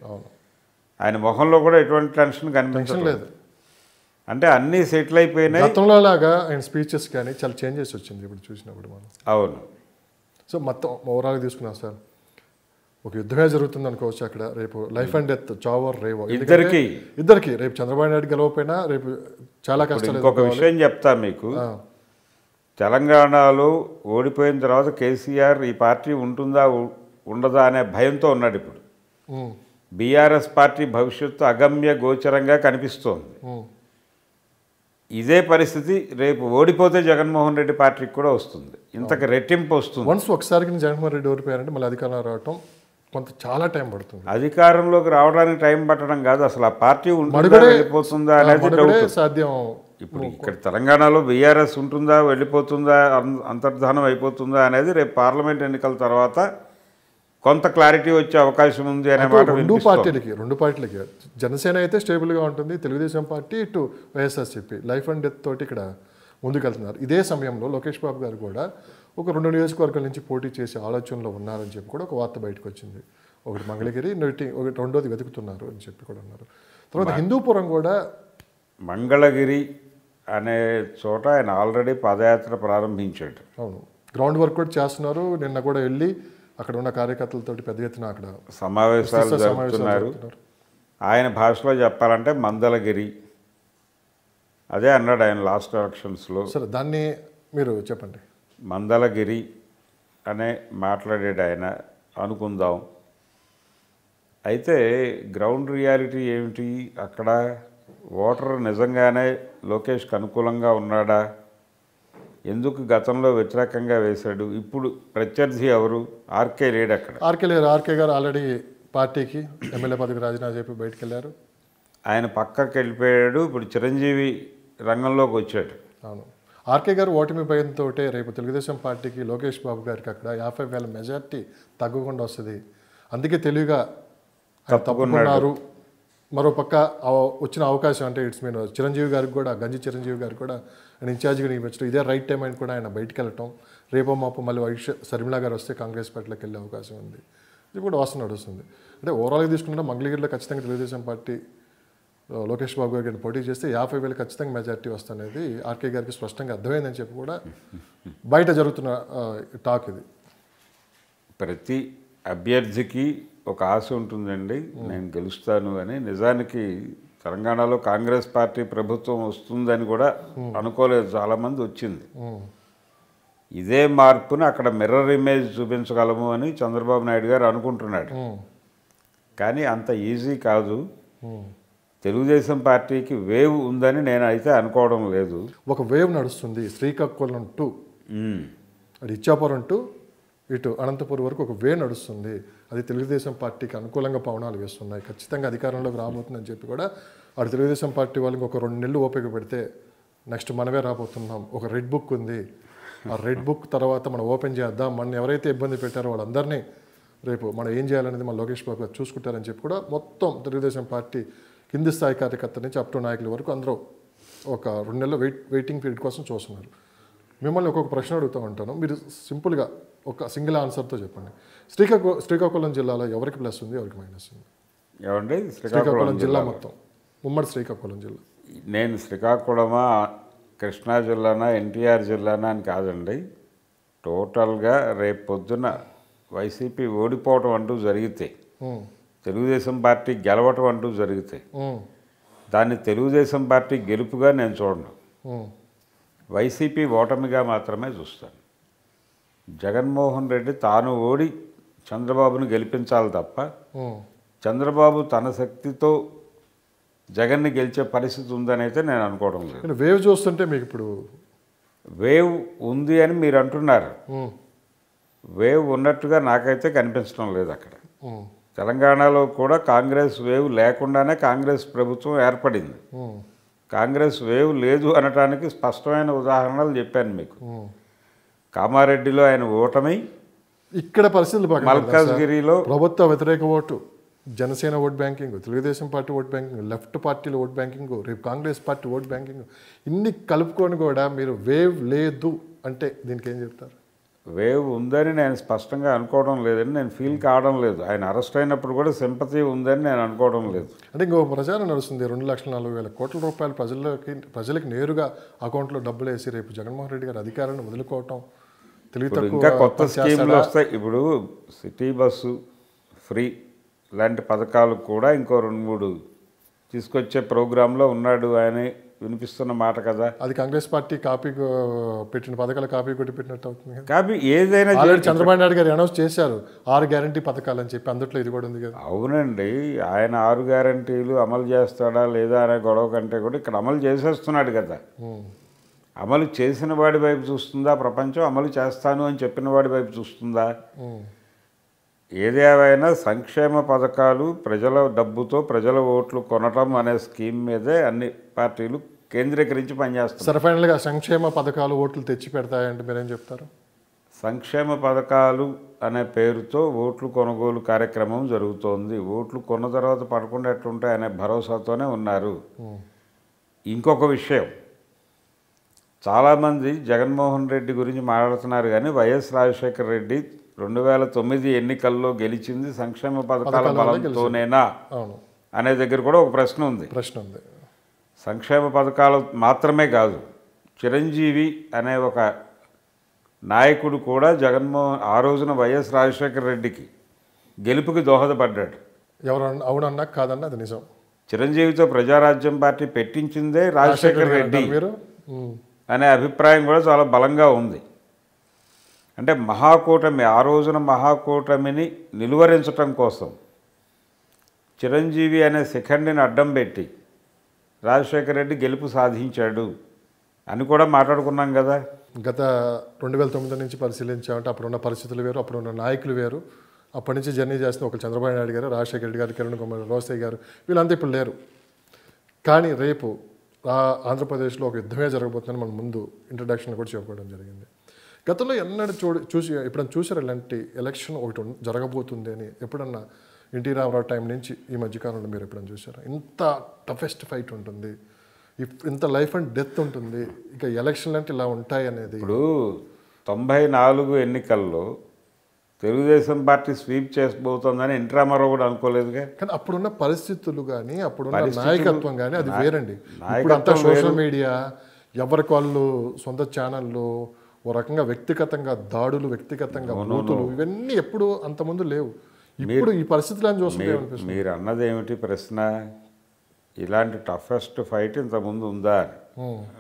ఆయన మొహంలో కూడా ఎటువంటి టెన్షన్ కనిపించలేదు. అంటే అన్నీ సెటిల్ అయిపోయినాయి. గతంలో లాగా ఆయన స్పీచెస్ కానీ చాలా చేంజెస్ వచ్చింది ఇప్పుడు చూసినప్పుడు మనం. అవును. సో మొత్తం ఓవరాల్గా తీసుకున్నాం సార్, ఒక యుద్ధమే జరుగుతుంది అనుకోవచ్చు అక్కడ. రేపు లైఫ్ అండ్ డెత్, చావర్ రేవో ఇద్దరికి. రేపు చంద్రబాబు నాయుడు గెలవపోయినా రేపు చాలా కష్టాలు. ఇంకొక విషయం చెప్తా మీకు, తెలంగాణలో ఓడిపోయిన తర్వాత కేసీఆర్ ఈ పార్టీ ఉంటుందా ఉండదా అనే భయంతో ఉన్నాడు. ఇప్పుడు బీఆర్ఎస్ పార్టీ భవిష్యత్తు అగమ్య గోచరంగా కనిపిస్తోంది. ఇదే పరిస్థితి రేపు ఓడిపోతే జగన్మోహన్ రెడ్డి పార్టీకి కూడా వస్తుంది. ఇంతకు రెట్టింపు వస్తుంది. ఒకసారి జగన్మోహన్ రెడ్డి ఓడిపోయారంటే మళ్ళీ అధికారంలో రావటం కొంత చాలా టైం పడుతుంది. అధికారంలోకి రావడానికి టైం పట్టడం కాదు, అసలు ఆ పార్టీ ఉంటుందా మనుగడే వెళ్ళిపోతుందా అనేది మనుగడే డౌట్. సాధ్యం. ఇప్పుడు ఇక్కడ తెలంగాణలో బీఆర్ఎస్ ఉంటుందా వెళ్ళిపోతుందా అంతర్ధానం అయిపోతుందా అనేది రేపు పార్లమెంట్ ఎన్నికల తర్వాత కొంత క్లారిటీ వచ్చే అవకాశం ఉంది అనే మాట వినిపిస్తోంది. రెండు పార్టీలకి జనసేన అయితే స్టేబుల్గా ఉంటుంది, తెలుగుదేశం పార్టీ ఇటు వైఎస్ఆర్సీపీ లైఫ్ అండ్ డెత్ తోటి ఇక్కడ ముందుకెళ్తున్నారు. ఇదే సమయంలో లోకేష్ బాబు గారు కూడా ఒక 2 నియోజకవర్గాల నుంచి పోటీ చేసే ఆలోచనలో ఉన్నారని చెప్పి కూడా ఒక వార్త బయటకు వచ్చింది. ఒకటి మంగళగిరి, ఒకటి రెండోది వెతుకుతున్నారు అని చెప్పి కూడా అన్నారు. తర్వాత హిందూపురం కూడా, మంగళగిరి అనే చోట ఆయన ఆల్రెడీ పాదయాత్ర ప్రారంభించాడు. అవును, గ్రౌండ్ వర్క్ కూడా చేస్తున్నారు. నిన్న కూడా వెళ్ళి అక్కడ ఉన్న కార్యకర్తలతోటి పెద్ద ఎత్తున అక్కడ సమావేశాలు జరుపుతున్నారు. ఆయన భాషలో చెప్పాలంటే మందలగిరి అదే అన్నాడు ఆయన లాస్ట్ ఎలక్షన్స్లో. సరే, దాన్ని మీరు చెప్పండి. మందలగిరి అనే మాట్లాడాడు ఆయన అనుకుందాం. అయితే గ్రౌండ్ రియాలిటీ ఏమిటి, అక్కడ ఓటర్ నిజంగానే లోకేష్కి అనుకూలంగా ఉన్నాడా, ఎందుకు గతంలో వ్యతిరేకంగా వేశాడు, ఇప్పుడు ప్రత్యర్థి ఎవరు, ఆర్కే లేడు అక్కడ. ఆర్కే గారు ఆల్రెడీ పార్టీకి ఎమ్మెల్యే పదవికి రాజీనామా చెప్పి బయటకు వెళ్ళారు. ఆయన పక్కకి వెళ్ళిపోయాడు. ఇప్పుడు చిరంజీవి రంగంలోకి వచ్చాడు. అవును, ఆర్కే గారు ఓటమి భయంతో రేపు తెలుగుదేశం పార్టీకి లోకేష్ బాబు గారికి అక్కడ 50,000 మెజార్టీ తగ్గకుండా వస్తుంది, అందుకే తెలివిగా తప్పుకున్నారు. మరో పక్క వచ్చిన అవకాశం అంటే ఇట్స్ మీన్ చిరంజీవి గారికి కూడా, గంజి చిరంజీవి గారికి కూడా ఆయన ఇన్ఛార్జిగా నియమించడం ఇదే రైట్ టైం అని కూడా ఆయన బయటకు వెళ్ళటం. రేపో మాపు మళ్ళీ శర్మిలా గారు వస్తే కాంగ్రెస్ పార్టీలోకి వెళ్ళే అవకాశం ఉంది. ఇది కూడా వాసన నడుస్తుంది. అంటే ఓవరాల్గా తీసుకుంటే మంగళగిరిలో ఖచ్చితంగా తెలుగుదేశం పార్టీ లోకేష్ బాబు గారికి పోటీ చేస్తే 50,000 ఖచ్చితంగా మెజార్టీ వస్తుంది ఆర్కే గారికి స్పష్టంగా అర్థమైందని చెప్పి కూడా బయట జరుగుతున్న టాక్ ఇది. ప్రతి అభ్యర్థికి ఒక ఆశ ఉంటుందండి, నేను గెలుస్తాను అని. నిజానికి తెలంగాణలో కాంగ్రెస్ పార్టీ ప్రభుత్వం వస్తుందని కూడా అనుకోలేదు చాలామంది, వచ్చింది. ఇదే మార్పుని అక్కడ మిర్రర్ ఇమేజ్ చూపించగలము అని చంద్రబాబు నాయుడు గారు అనుకుంటున్నాడు. కానీ అంత ఈజీ కాదు. తెలుగుదేశం పార్టీకి వేవ్ ఉందని నేను అయితే అనుకోవడం లేదు. ఒక వేవ్ నడుస్తుంది. శ్రీకాకుళం టు అటు ఇచ్చాపురం టు ఇటు అనంతపురం వరకు ఒక వేవ్ నడుస్తుంది. అది తెలుగుదేశం పార్టీకి అనుకూలంగా పవనాలు వేస్తున్నాయి. ఖచ్చితంగా అధికారంలోకి రాబోతుందని చెప్పి కూడా అటు తెలుగుదేశం పార్టీ వాళ్ళకి ఒక 2 నెలలు ఓపిక పెడితే నెక్స్ట్ మనమే రాబోతున్నాం. ఒక రెడ్ బుక్ ఉంది, ఆ రెడ్ బుక్ తర్వాత మనం ఓపెన్ చేద్దాం. మన ఎవరైతే ఇబ్బంది పెట్టారో వాళ్ళందరినీ రేపు మనం ఏం చేయాలనేది మన లోకేష్ బాబు గారు చూసుకుంటారని చెప్పి కూడా మొత్తం తెలుగుదేశం పార్టీ కింది స్థాయి కార్యకర్త నుంచి అప్ టు నాయకుల వరకు అందరూ ఒక 2 నెలల వెయిటింగ్ పీరియడ్ కోసం చూస్తున్నారు. మిమ్మల్ని ఒక్కొక్క ప్రశ్న అడుగుతూ ఉంటాను, మీరు సింపుల్గా ఒక సింగిల్ ఆన్సర్తో చెప్పండి. శ్రీకాకుళం జిల్లాలో ఎవరికి ప్లస్ ఉంది, ఎవరికి మైనస్ ఉంది? ఏమండి, శ్రీకాకుళం జిల్లా మొత్తం, ఉమ్మడి శ్రీకాకుళం జిల్లా. నేను శ్రీకాకుళమా, కృష్ణా జిల్లానా, ఎన్టీఆర్ జిల్లానా అని కాదండి. టోటల్గా రేపు పొద్దున వైసీపీ ఓడిపోవటం అంటూ జరిగితే, తెలుగుదేశం పార్టీ గెలవటం అంటూ జరిగితే దాన్ని తెలుగుదేశం పార్టీ గెలుపుగా నేను చూడను, వైసీపీ ఓటమిగా మాత్రమే చూస్తాను. జగన్మోహన్ రెడ్డి తాను ఓడి చంద్రబాబును గెలిపించాలి తప్ప చంద్రబాబు తన శక్తితో జగన్ని గెలిచే పరిస్థితి ఉందని అయితే నేను అనుకోవడం లేదు. వేవ్ చూస్తుంటే మీకు ఇప్పుడు వేవ్ ఉంది అని మీరు అంటున్నారు. వేవ్ ఉన్నట్టుగా నాకైతే కనిపించడం లేదు. అక్కడ తెలంగాణలో కూడా కాంగ్రెస్ వేవ్ లేకుండానే కాంగ్రెస్ ప్రభుత్వం ఏర్పడింది. కాంగ్రెస్ వేవ్ లేదు అనటానికి స్పష్టమైన ఉదాహరణలు చెప్పాను మీకు. కామారెడ్డిలో ఆయన ఓటమి, ఇక్కడ పరిస్థితులు మల్కాజ్గిరిలో ప్రభుత్వ వ్యతిరేక vote, Janasena vote banking, Telugu Desam party vote banking, left పార్టీలు ఓట్ బ్యాంకింగ్, రేపు కాంగ్రెస్ పార్టీ ఓట్ బ్యాంకింగ్, ఇన్ని కలుపుకొని కూడా మీరు వేవ్ లేదు అంటే దీనికి ఏం చెప్తారు? వేవ్ ఉందని నేను స్పష్టంగా అనుకోవడం లేదని, నేను ఫీల్ కావడం లేదు. ఆయన అరెస్ట్ అయినప్పుడు కూడా సింపతి ఉందని నేను అనుకోవడం లేదు. అంటే ఇంకో ప్రచారం నడుస్తుంది, 2,40,000 కోట్ల రూపాయలు ప్రజలకి నేరుగా అకౌంట్లో డబ్బులు వేసి రేపు జగన్మోహన్ రెడ్డి గారు అధికారాన్ని వదులుకోవటం, ఇంకా కొత్త స్కీమ్లు వస్తాయి. ఇప్పుడు సిటీ బస్సు ఫ్రీ లాంటి పథకాలు కూడా ఇంకో 2-3 తీసుకొచ్చే ప్రోగ్రాంలో ఉన్నాడు ఆయన, వినిపిస్తున్న మాట కదా. అది కాంగ్రెస్ పార్టీ కాపీ పెట్టిన పథకాలు కాపీ కొట్టి పెట్టినట్టు అవుతుంది. కాపీ ఏదైనా చంద్రబాబు నాయుడు గారు అనౌన్స్ చేశారు 6 గ్యారంటీ పథకాలు అని చెప్పి, అందులో ఇది కూడా ఉంది కదా. అవునండి, ఆయన 6 గ్యారంటీలు అమలు చేస్తాడా లేదా అనే గొడవ కంటే కూడా ఇక్కడ అమలు చేసేస్తున్నాడు కదా. అమలు చేసిన వాడి వైపు చూస్తుందా ప్రపంచం, అమలు చేస్తాను అని చెప్పిన వాడి వైపు చూస్తుందా? ఏది ఏవైనా సంక్షేమ పథకాలు ప్రజల డబ్బుతో ప్రజల ఓట్లు కొనటం అనే స్కీమ్ మీదే అన్ని పార్టీలు కేంద్రీకరించి పనిచేస్తారు. సరే, ఫైనల్గా సంక్షేమ పథకాలు ఓట్లు తెచ్చి పెడతాయంటే మీరేం చెప్తారు? సంక్షేమ పథకాలు అనే పేరుతో ఓట్లు కొనుగోలు కార్యక్రమం జరుగుతోంది. ఓట్లు కొన్న తర్వాత పడకుండా ఎట్లుంటాయి అనే భరోసాతోనే ఉన్నారు. ఇంకొక విషయం, చాలామంది జగన్మోహన్ రెడ్డి గురించి మాట్లాడుతున్నారు, కానీ వైఎస్ రాజశేఖర రెడ్డి 2009 ఎన్నికల్లో గెలిచింది సంక్షేమ పథకాల బలంతోనేనా అనే దగ్గర కూడా ఒక ప్రశ్న ఉంది. సంక్షేమ పథకాలు మాత్రమే కాదు, చిరంజీవి అనే ఒక నాయకుడు కూడా ఆ రోజున వైఎస్ రాజశేఖర రెడ్డికి గెలుపుకి దోహదపడ్డాడు. ఎవరన్నా అవునన్నా కాదన్నా అది నిజం. చిరంజీవితో ప్రజారాజ్యం పార్టీ పెట్టించిందే రాజశేఖర రెడ్డి అనే అభిప్రాయం కూడా చాలా బలంగా ఉంది. అంటే మహాకూటమి, ఆ రోజున మహాకూటమిని నిలువరించటం కోసం చిరంజీవి అనే శిఖండిని అడ్డం పెట్టి రాజశేఖర రెడ్డి గెలుపు సాధించాడు అని కూడా మాట్లాడుకున్నాం కదా. గత 2009 నుంచి పరిశీలించామంటే అప్పుడున్న పరిస్థితులు వేరు, అప్పుడున్న నాయకులు వేరు. అప్పటి నుంచి జర్నీ చేసిన ఒక చంద్రబాబు నాయుడు గారు, రాజశేఖర రెడ్డి గారు, కిరణ్ కుమార్, రోసయ్య గారు, వీళ్ళంతా ఇప్పుడు లేరు. కానీ రేపు ఆంధ్రప్రదేశ్లో ఒక యుద్ధమే జరగబోతుందని మనం ముందు ఇంట్రడక్షన్ కూడా చెప్పుకోవడం జరిగింది. గతంలో ఎన్నడూ ఎప్పుడన్నా చూసారు ఇలాంటి ఎలక్షన్ ఒకటి జరగబోతుంది అని? ఎప్పుడన్నా ఎన్టీ రామారావు టైం నుంచి ఈ మధ్యకాలంలో మీరు ఎప్పుడన్నా చూసారా? ఇంత టఫెస్ట్ ఫైట్ ఉంటుంది, ఇంత లైఫ్ అండ్ డెత్ ఉంటుంది, ఇక ఎలక్షన్లు అంటే ఇలా ఉంటాయి అనేది. ఇప్పుడు 94 ఎన్నికల్లో తెలుగుదేశం పార్టీ స్వీప్ చేసిపోతుందని ఎన్టీ రామారావు కూడా అనుకోలేదుగా. కానీ అప్పుడున్న పరిస్థితులు కానీ అప్పుడున్న నాయకత్వం కానీ అది వేరండి. ఇప్పుడు అంతా సోషల్ మీడియా, ఎవరికి వాళ్ళు సొంత ఛానళ్ళు, ఓ రకంగా వ్యక్తిగతంగా దాడులు, వ్యక్తిగతంగా బూతులు, ఇవన్నీ ఎప్పుడు అంతకుముందు లేవు. ఇప్పుడు ఈ పరిస్థితులను చూస్తుంటే మీరు అన్నది ఏమిటి ప్రశ్న? ఇలాంటి టఫెస్ట్ ఫైట్ ఇంతకుముందు ఉందా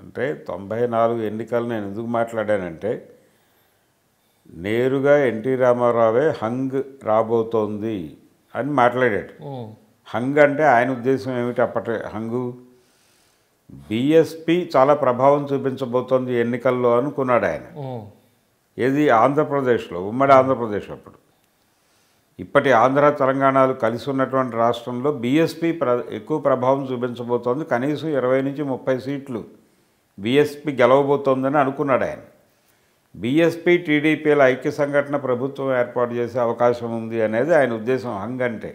అంటే 94 ఎన్నికలు నేను ఎందుకు మాట్లాడానంటే, నేరుగా ఎన్టీ రామారావే హంగ్ రాబోతోంది అని మాట్లాడాడు. హంగ్ అంటే ఆయన ఉద్దేశం ఏమిటి? అప్పటి హంగు బీఎస్పీ చాలా ప్రభావం చూపించబోతోంది ఎన్నికల్లో అనుకున్నాడు ఆయన. ఏది? ఆంధ్రప్రదేశ్లో, ఉమ్మడి ఆంధ్రప్రదేశ్. అప్పుడు ఇప్పటి ఆంధ్ర తెలంగాణలు కలిసి ఉన్నటువంటి రాష్ట్రంలో బీఎస్పీ ఎక్కువ ప్రభావం చూపించబోతోంది, కనీసం 20 నుంచి 30 సీట్లు బీఎస్పీ గెలవబోతోందని అనుకున్నాడు ఆయన. బీఎస్పీ టీడీపీల ఐక్య సంఘటన ప్రభుత్వం ఏర్పాటు చేసే అవకాశం ఉంది అనేది ఆయన ఉద్దేశం హంగ్ అంటే.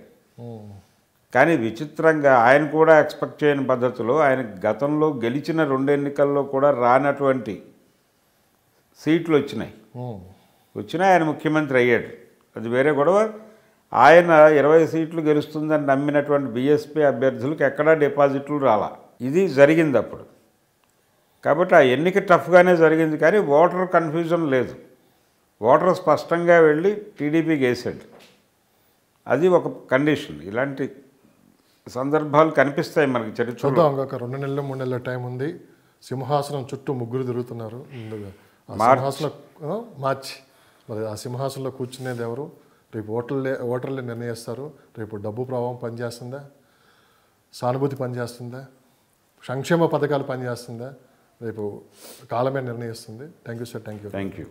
కానీ విచిత్రంగా ఆయన కూడా ఎక్స్పెక్ట్ చేయని పద్ధతిలో ఆయన గతంలో గెలిచిన 2 ఎన్నికల్లో కూడా రానటువంటి సీట్లు వచ్చినాయి. ఆయన ముఖ్యమంత్రి అయ్యాడు, అది వేరే గొడవ. ఆయన 20 సీట్లు గెలుస్తుందని నమ్మినటువంటి బీఎస్పీ అభ్యర్థులకు ఎక్కడా డిపాజిట్లు రాలా. ఇది జరిగింది అప్పుడు. కాబట్టి ఆ ఎన్నిక టఫ్గానే జరిగింది, కానీ ఓటర్ కన్ఫ్యూజన్ లేదు. ఓటర్ స్పష్టంగా వెళ్ళి టీడీపీకి వేసాడు. అది ఒక కండిషన్. ఇలాంటి సందర్భాలు కనిపిస్తాయి మనకి చరిత్రలో. ఒక 2 నెలలు 3 నెలల టైం ఉంది. సింహాసనం చుట్టూ ముగ్గురు తిరుగుతున్నారు. మార్చి మరి ఆ సింహాసనంలో కూర్చునేది ఎవరు? రేపు ఓటర్లే నిర్ణయిస్తారు. రేపు డబ్బు ప్రభావం పనిచేస్తుందా, సానుభూతి పనిచేస్తుందా, సంక్షేమ పథకాలు పనిచేస్తుందా, రేపు కాలమే నిర్ణయిస్తుంది. Thank you sir. Thank you.